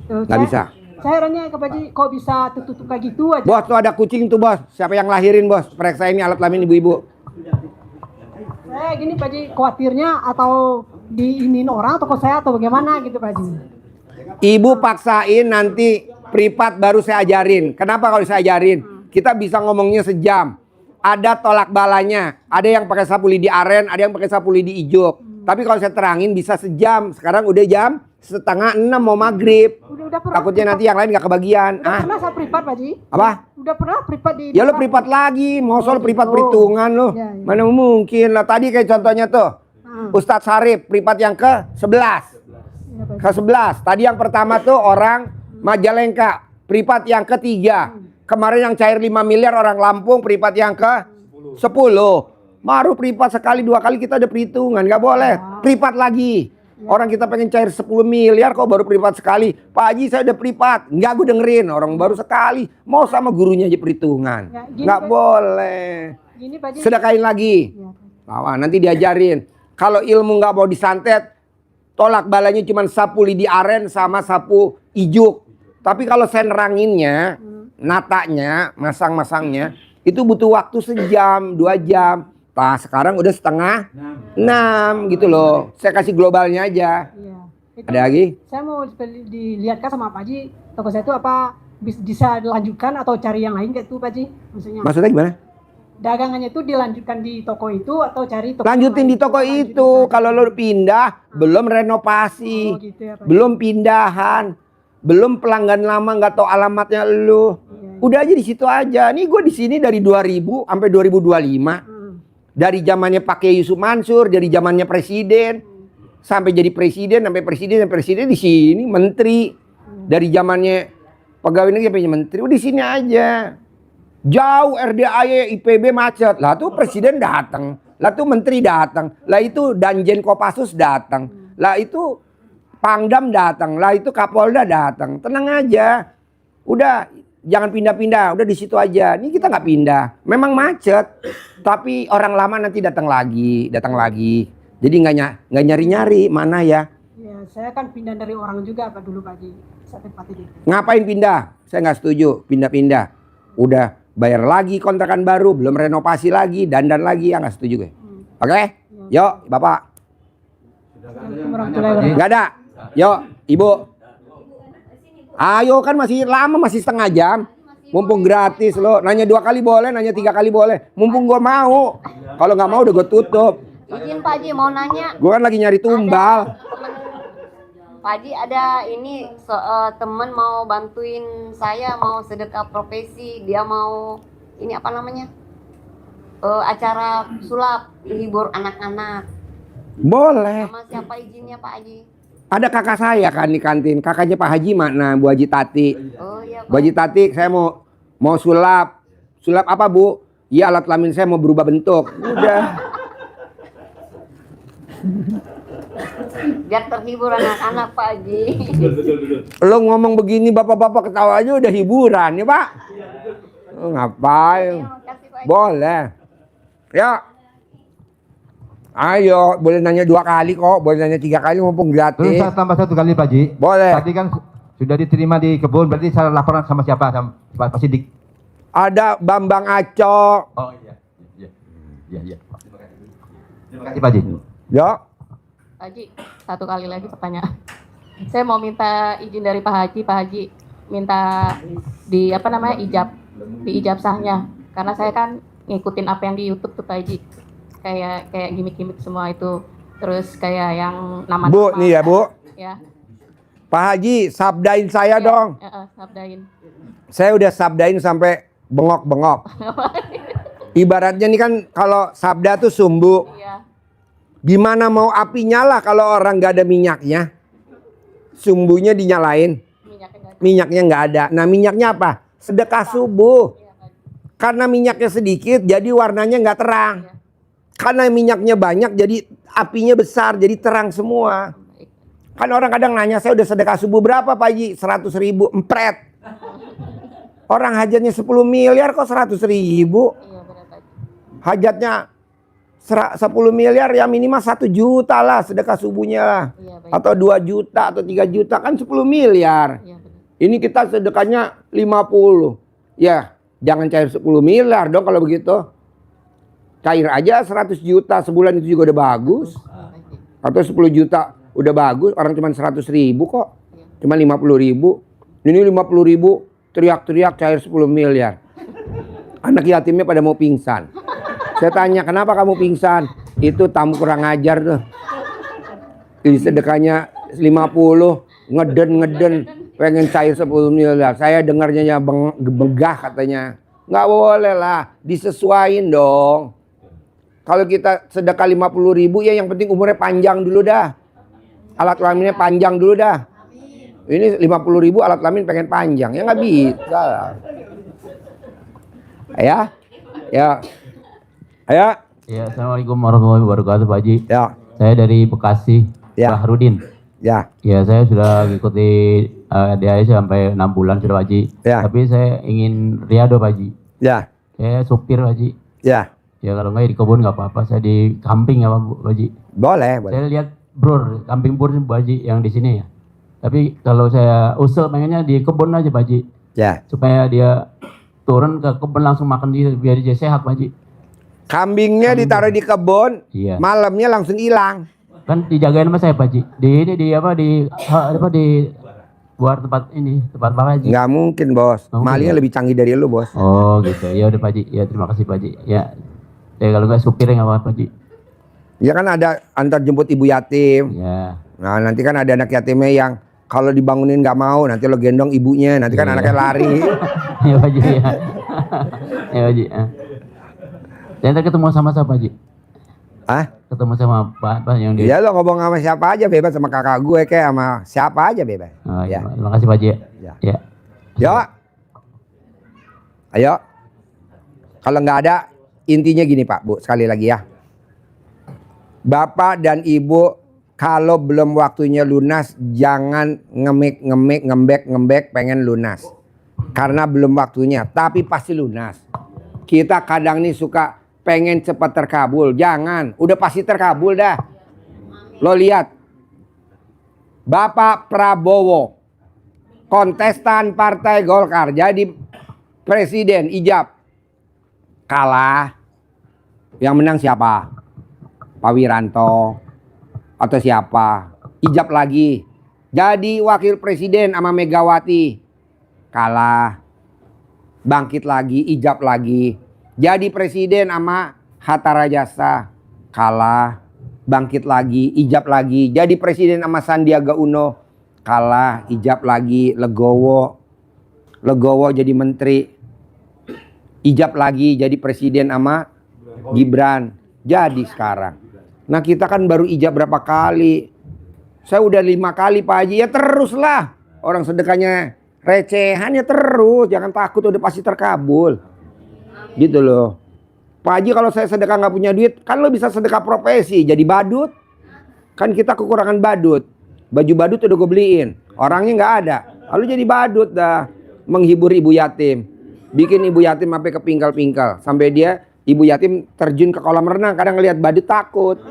Tuh, Nggak bisa. Saya herannya ke Pak Haji, kok bisa tutup kayak gitu aja. Bos tuh ada kucing tuh bos. Siapa yang lahirin bos? Periksa ini alat kelamin ibu-ibu. Saya gini, Pak Haji, khawatirnya atau diinin orang toko saya atau bagaimana gitu, Pak Haji. Ibu paksain nanti privat baru saya ajarin. Kenapa kalau saya ajarin? Kita bisa ngomongnya sejam. Ada tolak balanya. Ada yang pakai sapu lidi aren, ada yang pakai sapu lidi ijuk. Tapi kalau saya terangin bisa sejam. Sekarang udah jam 5:30 mau maghrib. Udah pernah. Takutnya nanti yang lain gak kebagian. Udah pernah saya privat, Pak Haji. Apa? Udah pernah privat di. Ya lo privat lagi. Mau soal privat perhitungan lo. Ya. Mana mungkin lah. Tadi kayak contohnya tuh. Ustadz Sarif privat yang ke-11. Ke-11. Tadi yang pertama tuh orang Majalengka. Privat yang ke-3. Kemarin yang cair 5 miliar orang Lampung, privat yang ke-10. Baru privat sekali 2 kali kita ada perhitungan, nggak boleh. Privat lagi. Orang kita pengen cair 10 miliar kok baru privat sekali. Pak Haji saya udah privat, nggak gue dengerin. Orang baru sekali, mau sama gurunya aja perhitungan. Nggak boleh. Gini, Pak Haji. Sedekahin lagi. Wah, nanti diajarin. Kalau ilmu nggak mau disantet, tolak balanya cuma sapu lidi aren sama sapu ijuk. Tapi kalau saya neranginnya, natanya, masang-masangnya, itu butuh waktu sejam, 2 jam. Nah, sekarang udah 5:30 gitu loh. Saya kasih globalnya aja. Iya. Ada lagi? Saya mau dilihatkan sama Pak Haji, toko saya itu apa bisa dilanjutkan atau cari yang lain kayak itu, Pak Haji? Maksudnya gimana? Dagangannya itu dilanjutkan di toko itu atau cari toko Lanjutin di toko itu. Kalau lo pindah, belum renovasi, gitu ya, Pak. belum pindahan, belum pelanggan lama nggak tahu alamatnya lo. Udah aja di situ aja. Nih gue di sini dari 2000 sampai 2025. Dari zamannya Pak Kiai Yusuf Mansur, dari zamannya presiden, sampai jadi presiden, sampai presiden di sini, menteri. Dari zamannya pegawai negeri sampai menteri, di sini aja. Jauh RDAY, IPB macet. Lah tuh presiden datang, lah tuh menteri datang, lah itu Danjen Kopassus datang, lah itu Pangdam datang, lah itu Kapolda datang. Tenang aja, udah. Jangan pindah-pindah, udah di situ aja. Ini kita nggak pindah. Memang macet, tapi orang lama nanti datang lagi. Jadi nggak nyari-nyari mana ya. Ya, saya kan pindah dari orang juga Pak dulu, Pak Haji. Saya tempati di. Ngapain pindah? Saya nggak setuju pindah-pindah. Udah bayar lagi kontrakan baru, belum renovasi lagi, dandan lagi, ya nggak setuju gue. Oke? Yuk, Bapak. Nggak ada. Yuk, Ibu. Ayo kan masih lama, masih setengah jam. Mumpung gratis lo. Nanya 2 kali boleh, nanya 3 kali boleh. Mumpung gua mau. Kalau nggak mau udah gue tutup. Izin Pak Haji mau nanya. Gua kan lagi nyari tumbal. Pak Haji ada ini temen mau bantuin saya mau sedekah profesi, dia mau ini apa namanya acara sulap hibur anak-anak. Boleh. Sama siapa izinnya Pak Haji? Ada kakak saya kan di kantin. Kakaknya Pak Haji mana? Bu Haji Tati. Oh iya Pak. Bu Haji Tati, saya mau sulap. Sulap apa Bu? Iya alat kelamin saya mau berubah bentuk. Udah. Biar terhibur anak-anak Pak Haji. Lo ngomong begini bapak-bapak ketawa aja udah hiburan ya Pak. Lo ngapain? Boleh. Ya. Ayo, boleh nanya 2 kali kok, boleh nanya 3 kali mumpung Terus gratis. saya tambah 1 kali Pak Haji. Boleh. Tadi kan sudah diterima di kebun, berarti saya laporan sama siapa? Sama Pak Sidik. Ada Bambang Aco. Oh iya. Iya. Terima kasih Pak Haji. Ya. Pak Haji, 1 kali lagi pertanyaan. Saya mau minta izin dari Pak Haji minta di apa namanya di ijab sahnya. Karena saya kan ngikutin apa yang di YouTube tuh Pak Haji. Kayak gimmick-gimmick semua itu. Terus kayak yang nama-nama. Bu, nih ya Bu. Ya. Pak Haji, sabdain saya dong. Sabdain. Saya udah sabdain sampai bengok-bengok. Ibaratnya nih kan kalau sabda tuh sumbu. Iya. Gimana mau api nyala kalau orang nggak ada minyaknya? Sumbunya dinyalain. Minyaknya nggak ada. Nah minyaknya apa? Sedekah subuh. Karena minyaknya sedikit jadi warnanya nggak terang. Karena minyaknya banyak jadi apinya besar jadi terang semua. Kan orang kadang nanya saya udah sedekah subuh berapa Pak Haji? 100.000 empret. Orang hajatnya 10 miliar kok 100.000. Hajatnya 10 miliar ya minimal 1 juta lah sedekah subuhnya lah. Atau 2 juta atau 3 juta kan 10 miliar. Ini kita sedekahnya 50. Ya jangan cair 10 miliar dong kalau begitu. Cair aja 100 juta sebulan itu juga udah bagus. Atau 10 juta udah bagus. Orang cuma 100.000 kok. Cuma 50.000. Ini 50.000 teriak-teriak cair 10 miliar. Anak yatimnya pada mau pingsan. Saya tanya kenapa kamu pingsan? Itu tamu kurang ajar tuh. Ini sedekahnya 50. Ngeden pengen cair 10 miliar. Saya dengarnya ya begah katanya. Nggak boleh lah. Disesuaiin dong. Kalau kita sedekah 50.000 ya yang penting umurnya panjang dulu dah. Alat kelaminnya panjang dulu dah. Ini 50.000 alat kelamin pengen panjang. Ya nggak bisa. Ya. Ya, Assalamualaikum warahmatullahi wabarakatuh Pak Haji. Ya. Saya dari Bekasi, Bahrudin. Ya. Ya, saya sudah mengikuti DAI sampai 6 bulan sudah Pak Haji. Ya. Tapi saya ingin riado Pak Haji. Ya. Saya supir Pak Haji. Ya. Ya kalau nggak di kebun nggak apa-apa, saya di camping ya Pak Haji. Boleh. Saya lihat Bro, camping Bro Pak Haji yang di sini ya. Tapi kalau saya usul pengennya di kebun aja Pak Haji. Ya. Supaya dia turun ke kebun langsung makan biar dia sehat Pak Haji. Kambingnya ditaruh di kebun, Iya. malamnya langsung hilang. Kan dijagain sama saya Pak Haji. Di buat tempat Pak Haji. Nggak mungkin bos. Malingnya lebih canggih dari lu bos. Oh gitu. Ya udah Pak Haji. Ya terima kasih Pak Haji. Ya. Ya kalau nggak supirnya nggak apa-apa Pak Haji. Ya kan ada antar jemput ibu yatim. Ya. Nah nanti kan ada anak yatimnya yang kalau dibangunin nggak mau, nanti lo gendong ibunya, nanti kan anaknya lari. Ya Pak Haji ya. Ya Pak Haji. Saya ntar ketemu sama siapa Pak Haji? Ketemu sama Pak yang dia. Ya lo ngomong sama siapa aja bebas, sama kakak gue kayak sama siapa aja bebas. Oh, ya. Terima kasih Pak Haji. Ya. Yo. Ayo. Kalau nggak ada, intinya gini Pak, Bu, sekali lagi ya. Bapak dan Ibu kalau belum waktunya lunas jangan ngembek pengen lunas. Karena belum waktunya, tapi pasti lunas. Kita kadang nih suka pengen cepat terkabul, jangan, udah pasti terkabul dah. Lo lihat Bapak Prabowo, kontestan Partai Golkar jadi presiden ijab, kalah. Yang menang siapa? Pak Wiranto. atau siapa, ijab lagi. Jadi wakil presiden sama Megawati, kalah. Bangkit lagi, ijab lagi. Jadi presiden sama Hatta Rajasa, kalah. Bangkit lagi, ijab lagi. Jadi presiden sama Sandiaga Uno, kalah, ijab lagi. Legowo jadi menteri, ijab lagi jadi presiden sama Gibran. Jadi sekarang, nah kita kan baru ijab berapa kali? Saya udah 5 kali Pak Haji. Ya teruslah, orang sedekahnya recehan ya terus, jangan takut, udah pasti terkabul. Gitu loh. Pak Haji, kalau saya sedekah nggak punya duit, kan lo bisa sedekah profesi, jadi badut. Kan kita kekurangan badut. Baju badut udah gue beliin, orangnya nggak ada. Lalu jadi badut dah, menghibur ibu yatim. Bikin ibu yatim sampai kepingkal-pingkal, sampai dia ibu yatim terjun ke kolam renang. Kadang ngelihat badut takut.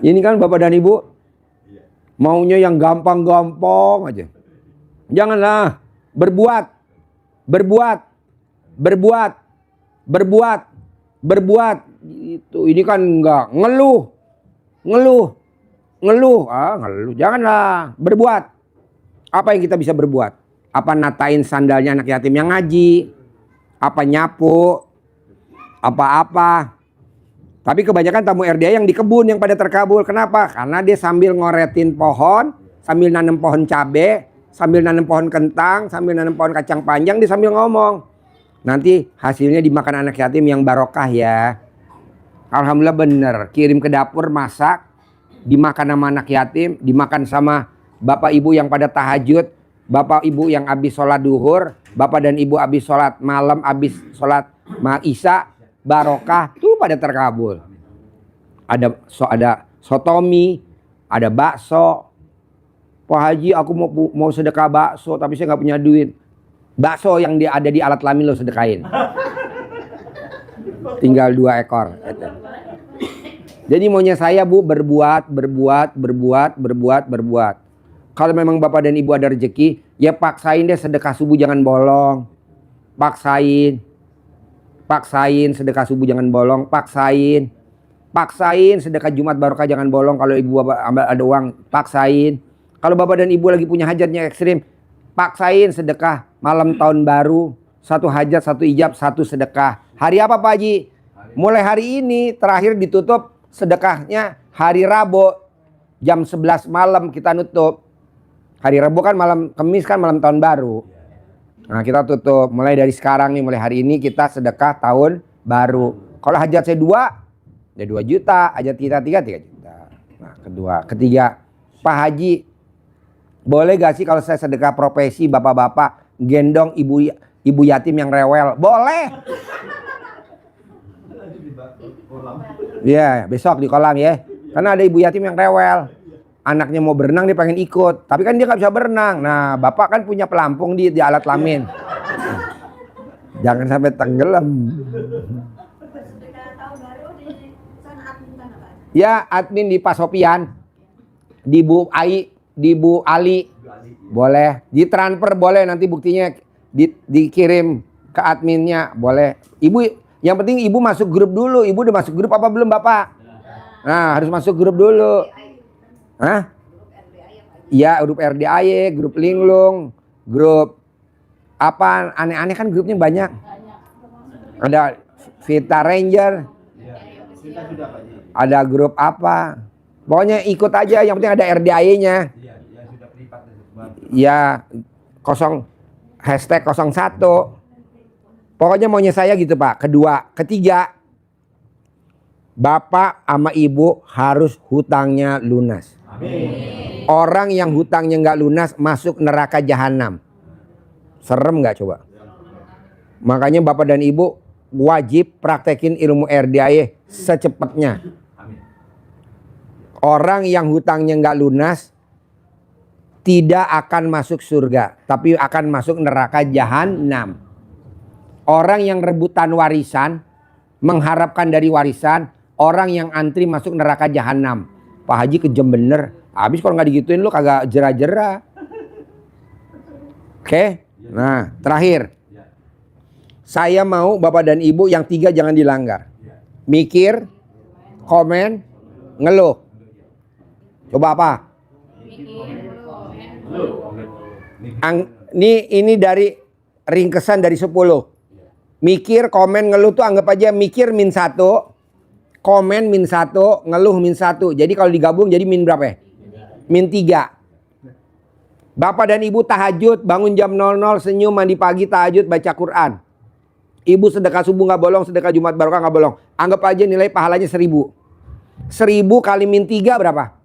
Ini kan Bapak dan Ibu maunya yang gampang-gampang aja. Janganlah, berbuat. Itu ini kan enggak ngeluh. Janganlah, berbuat. Apa yang kita bisa berbuat? Apa natain sandalnya anak yatim yang ngaji? Apa nyapu? Apa-apa? Tapi kebanyakan tamu RDA yang di kebun yang pada terkabul. Kenapa? Karena dia sambil ngoretin pohon, sambil nanam pohon cabe, sambil nanam pohon kentang, sambil nanam pohon kacang panjang, dia sambil ngomong. Nanti hasilnya dimakan anak yatim yang barokah ya. Alhamdulillah bener. Kirim ke dapur, masak, dimakan sama anak yatim, dimakan sama bapak ibu yang pada tahajud, bapak ibu yang habis sholat duhur, bapak dan ibu habis sholat malam, habis sholat isya, barokah tuh pada terkabul. Ada sotomi, ada bakso. Pak Haji, aku mau sedekah bakso tapi saya nggak punya duit. Bakso yang ada di alat kelamin lo sedekahin. Tinggal 2 ekor. Jadi maunya saya Bu berbuat. Kalau memang Bapak dan Ibu ada rezeki, ya paksain deh sedekah subuh jangan bolong. Paksain sedekah subuh jangan bolong, paksain sedekah Jumat barokah jangan bolong. Kalau ibu bapak ada uang, paksain. Kalau bapak dan ibu lagi punya hajatnya ekstrim, paksain sedekah malam tahun baru, 1 hajat, 1 ijab, 1 sedekah. Hari apa Pak Haji? Mulai hari ini, terakhir ditutup sedekahnya hari Rabu jam 11 malam kita nutup. Hari Rabu kan malam, Kamis kan malam tahun baru. Nah kita tutup mulai dari sekarang nih, mulai hari ini kita sedekah tahun baru. Kalau hajat saya 2, ya 2 juta, hajat kita 3 juta. Nah ketiga, Pak Haji, boleh gak sih kalau saya sedekah profesi bapak-bapak gendong ibu yatim yang rewel? Boleh. Ya besok di kolam ya, karena ada ibu yatim yang rewel. Anaknya mau berenang dia pengen ikut, tapi kan dia nggak bisa berenang. Nah bapak kan punya pelampung di alat kelamin. Jangan sampai tenggelam. Ya admin di Pak Sopian, di Bu Ali, boleh. Ditransfer boleh, nanti buktinya dikirim ke adminnya boleh. Ibu, yang penting ibu masuk grup dulu. Ibu udah masuk grup apa belum Bapak? Nah harus masuk grup dulu. Hah? Ya grup RDAY, grup Linglung, grup apa aneh-aneh kan grupnya banyak. Ada Vita Ranger, ada grup apa. Pokoknya ikut aja, yang penting ada RDAY-nya. Ya #01. Pokoknya maunya saya gitu Pak. Ketiga, Bapak sama Ibu harus hutangnya lunas. Amin. Orang yang hutangnya nggak lunas masuk neraka jahanam. Serem nggak coba? Makanya Bapak dan Ibu wajib praktekin ilmu RDAY secepatnya. Orang yang hutangnya nggak lunas tidak akan masuk surga, tapi akan masuk neraka jahanam. Orang yang rebutan warisan, mengharapkan dari warisan, orang yang antri masuk neraka jahanam. Pak Haji kejam bener. Habis kalau nggak digituin lu kagak jera-jera. Oke? Nah, terakhir. Saya mau Bapak dan Ibu yang 3 jangan dilanggar. Mikir, komen, ngeluh. Coba apa? Ini dari ringkesan dari 10. Mikir, komen, ngeluh tuh anggap aja mikir min 1, komen min 1, ngeluh min 1. Jadi kalau digabung jadi min berapa ya? Min 3. Bapak dan ibu tahajud, bangun jam 00, senyum, mandi pagi, tahajud, baca Quran. Ibu sedekah subuh nggak bolong, sedekah Jumat Barokah nggak bolong. Anggap aja nilai pahalanya 1000. 1000 kali min 3 berapa?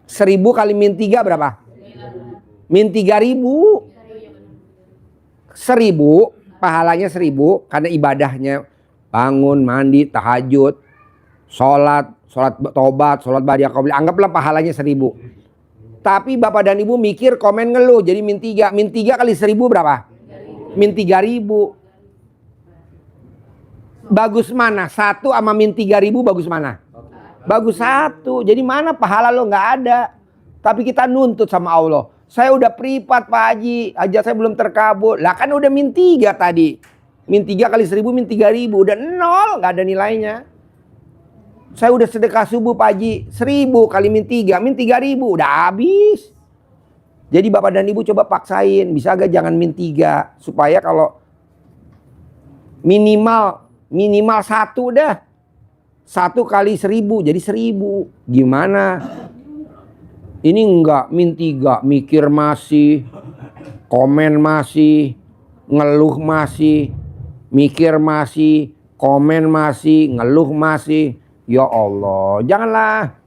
1000 kali min 3 berapa? Min 3000. 1000 pahalanya 1000 karena ibadahnya bangun, mandi, tahajud, sholat tobat, sholat badiah qabliyah. Anggaplah pahalanya 1000. Tapi bapak dan ibu mikir, komen, ngeluh, jadi min 3. Min 3 kali 1000 berapa? Min 3000. Bagus mana? 1 sama min 3000 bagus mana? Bagus 1. Jadi mana pahala lo nggak ada. Tapi kita nuntut sama Allah. Saya udah privat Pak Haji, hajat saya belum terkabul. Lah kan udah min 3 tadi. Min 3 kali 1000 min 3000. Udah 0, nggak ada nilainya. Saya udah sedekah subuh Pak Haji, 1000 kali min 3 3000. Udah habis. Jadi bapak dan ibu coba paksain. Bisa agak jangan min 3. Supaya kalau minimal 1 dah. 1 kali 1000 jadi 1000. Gimana? Ini enggak min 3, mikir masih, komen masih, ngeluh masih, mikir masih, komen masih, ngeluh masih. Ya Allah, janganlah.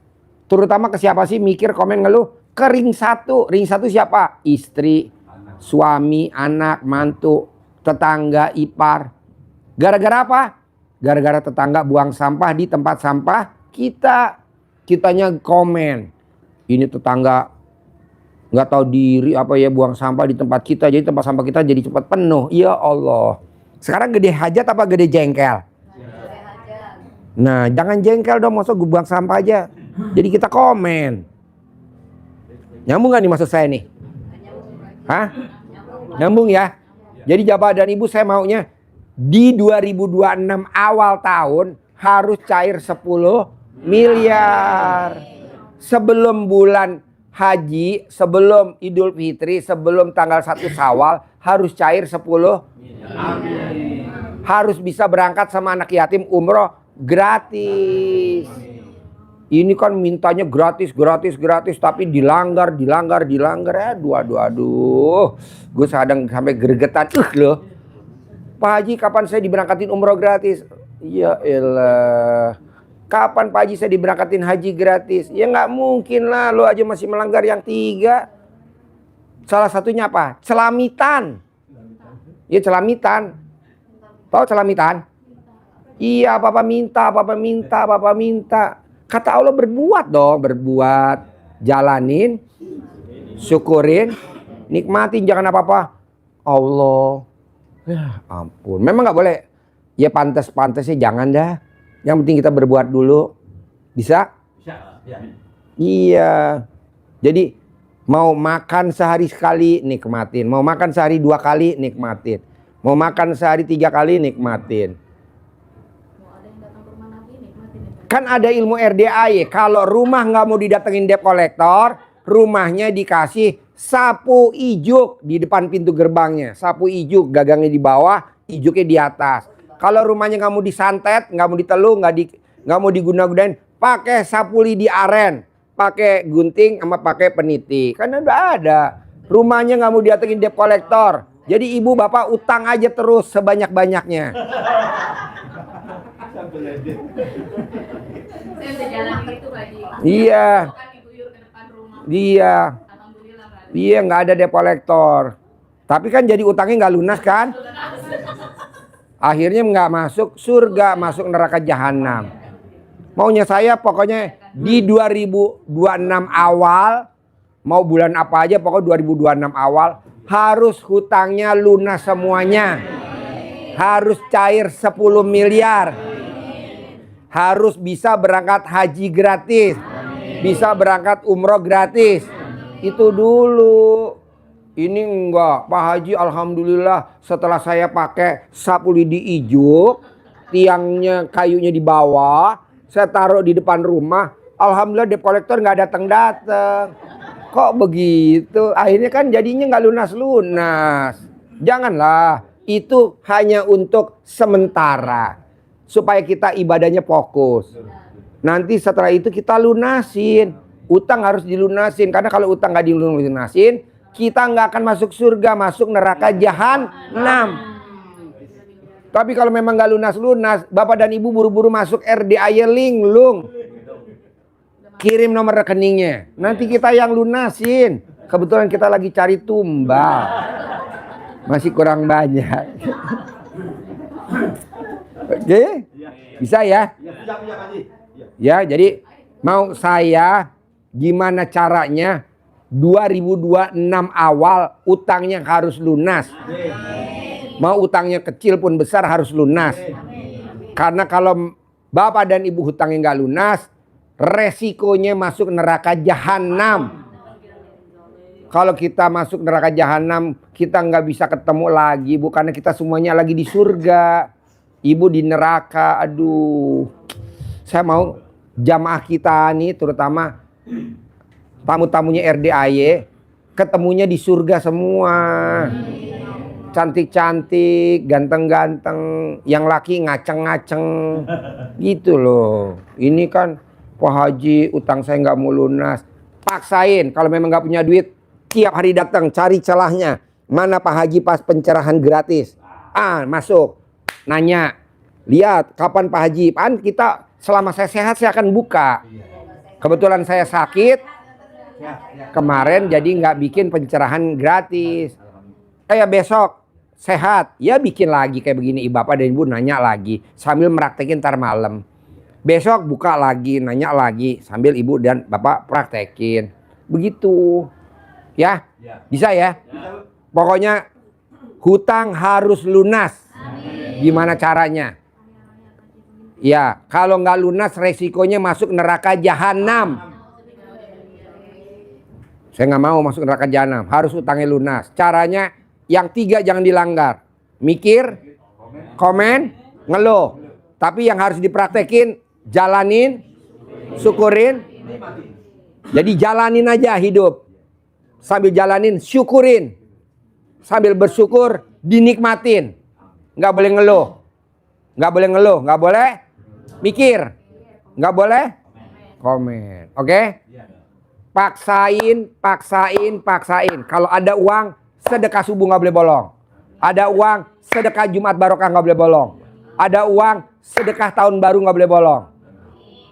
Terutama ke siapa sih mikir, komen, ngeluh? Ke ring 1. Ring 1 siapa? Istri, suami, anak, mantu, tetangga, ipar. Gara-gara apa? Gara-gara tetangga buang sampah di tempat sampah kitanya komen. Ini tetangga nggak tahu diri apa ya, buang sampah di tempat kita, jadi tempat sampah kita jadi cepat penuh. Ya Allah. Sekarang gede hajat apa gede jengkel? Nah, jangan jengkel dong, maksud gue buang sampah aja. Jadi kita komen. Nyambung nggak nih maksud saya nih? Hah? Nyambung ya? Jadi Bapak dan Ibu, saya maunya di 2026 awal tahun harus cair 10 miliar. Sebelum bulan haji, sebelum Idul Fitri, sebelum tanggal 1 Syawal harus cair 10. Amin. Harus bisa berangkat sama anak yatim umroh gratis. Ini kan mintanya gratis, tapi dilanggar. Aduh. Gue kadang sampai gregetan loh. Pak Haji, kapan saya diberangkatin umroh gratis? Ya elah. Kapan Pak Haji saya diberangkatin haji gratis? Ya nggak mungkin lah, lo aja masih melanggar yang 3. Salah satunya apa? Celamitan. Ya celamitan. Tahu celamitan? Iya, Papa minta. Kata Allah berbuat dong, jalanin, syukurin, nikmatin, jangan apa-apa. Allah, ya ampun, memang nggak boleh. Ya pantas-pantasnya jangan dah. Yang penting kita berbuat dulu. Bisa? Bisa. Ya. Iya. Jadi mau makan sehari sekali nikmatin. Mau makan sehari 2 kali nikmatin. Mau makan sehari 3 kali nikmatin. Kan ada ilmu RDAY. Kalau rumah nggak mau didatengin debt collector, rumahnya dikasih sapu ijuk di depan pintu gerbangnya. Sapu ijuk, gagangnya di bawah, ijuknya di atas. Kalau rumahnya nggak mau disantet, nggak mau diteluh, nggak mau diguna-gunain, pakai sapu lidi aren, pakai gunting sama pakai peniti. Karena udah ada. Rumahnya nggak mau didatengin debt collector. Jadi ibu bapak utang aja terus sebanyak-banyaknya. Iya. Iya, nggak ada debt collector. Tapi kan jadi utangnya nggak lunas kan? Akhirnya nggak masuk surga, masuk neraka jahanam. Maunya saya pokoknya di 2026 awal, mau bulan apa aja, pokoknya 2026 awal harus hutangnya lunas semuanya. Harus cair 10 miliar. Harus bisa berangkat haji gratis. Bisa berangkat umroh gratis. Itu dulu. Ini enggak, Pak Haji alhamdulillah setelah saya pakai sapu lidi ijuk, tiangnya kayunya di bawah, saya taruh di depan rumah. Alhamdulillah debt collector nggak datang. Kok begitu? Akhirnya kan jadinya nggak lunas-lunas. Janganlah. Itu hanya untuk sementara. Supaya kita ibadahnya fokus. Nanti setelah itu kita lunasin. Utang harus dilunasin. Karena kalau utang nggak dilunasin, kita nggak akan masuk surga, masuk neraka jahanam. Tapi kalau memang nggak lunas-lunas, Bapak dan Ibu buru-buru masuk RDAY linglung. Kirim nomor rekeningnya. Nanti kita yang lunasin. Kebetulan kita lagi cari tumbal. Masih kurang banyak. Oke? Bisa ya? Ya, jadi mau saya gimana caranya 2026 awal utangnya harus lunas. Mau utangnya kecil pun besar harus lunas. Karena kalau Bapak dan Ibu hutangnya nggak lunas, resikonya masuk neraka jahanam. Kalau kita masuk neraka jahanam, kita nggak bisa ketemu lagi. Bukannya kita semuanya lagi di surga, Ibu di neraka. Aduh, saya mau jamaah kita nih, terutama tamu-tamunya RDAY, ketemunya di surga semua. Cantik-cantik, ganteng-ganteng, yang laki ngaceng-ngaceng, gitu loh. Ini kan, Pak Haji, utang saya nggak mau lunas. Paksain, kalau memang nggak punya duit, tiap hari datang cari celahnya. Mana Pak Haji pas pencerahan gratis? Masuk. Nanya. Lihat kapan Pak Haji? Kan kita selama saya sehat saya akan buka. Kebetulan saya sakit. Kemarin jadi nggak bikin pencerahan gratis. Kayak besok sehat. Ya bikin lagi kayak begini. Bapak dan Ibu nanya lagi. Sambil meraktekin ntar malam. Besok buka lagi. Nanya lagi. Sambil Ibu dan Bapak praktekin. Begitu. Ya, bisa ya. Pokoknya hutang harus lunas. Gimana caranya? Ya, kalau nggak lunas resikonya masuk neraka jahanam. Saya nggak mau masuk neraka jahanam. Harus hutangnya lunas. Caranya yang 3 jangan dilanggar. Mikir, komen, ngeluh. Tapi yang harus dipraktekin, jalanin, syukurin. Jadi jalanin aja hidup. Sambil jalanin, syukurin. Sambil bersyukur, dinikmatin. Nggak boleh ngeluh. Nggak boleh ngeluh. Nggak boleh mikir. Nggak boleh komen. Oke? Paksain. Kalau ada uang, sedekah subuh nggak boleh bolong. Ada uang, sedekah Jumat Barokah nggak boleh bolong. Ada uang, sedekah tahun baru nggak boleh bolong.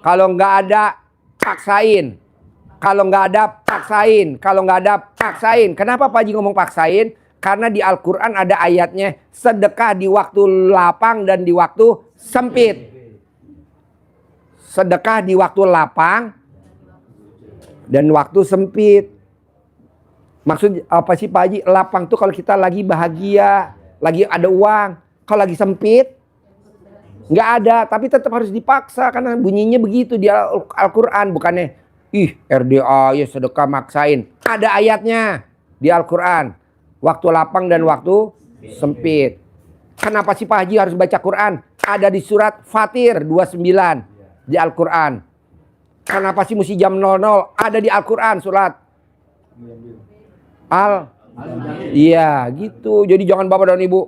Kalau nggak ada, paksain. Kalau nggak ada, paksain. Kalau nggak ada, paksain. Kenapa Pak Haji ngomong paksain? Karena di Al-Quran ada ayatnya, sedekah di waktu lapang dan di waktu sempit. Sedekah di waktu lapang dan waktu sempit. Maksud apa sih Pak Haji? Lapang tuh kalau kita lagi bahagia, lagi ada uang. Kalau lagi sempit, nggak ada. Tapi tetap harus dipaksa karena bunyinya begitu di Al-Quran. Bukannya RDA ya sedekah maksain. Ada ayatnya di Al-Quran. Waktu lapang dan waktu sempit. Kenapa sih Pak Haji harus baca Quran? Ada di surat Fatir 29 di Al-Quran. Kenapa sih mesti jam 00? Ada di Al-Quran surat Iya gitu. Jadi jangan Bapak dan Ibu,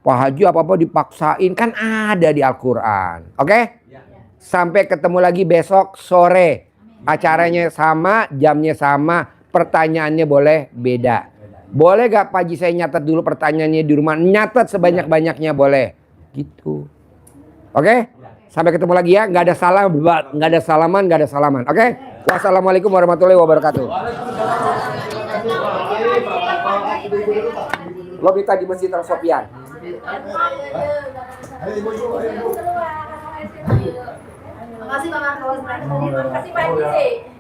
Pak Haji apa-apa dipaksain. Kan ada di Al-Quran. Oke? Sampai ketemu lagi besok sore. Acaranya sama, jamnya sama, pertanyaannya boleh beda. Boleh gak Pak Haji saya nyatet dulu pertanyaannya di rumah? Nyatet sebanyak-banyaknya boleh. Gitu. Oke? Sampai ketemu lagi ya. Nggak ada salam, nggak ada salaman, nggak ada salaman. Oke? Wassalamualaikum warahmatullahi wabarakatuh. Lo minta di Masjid Al-Sofyan. Makasih Pak Marcos. Makasih Pak Haji.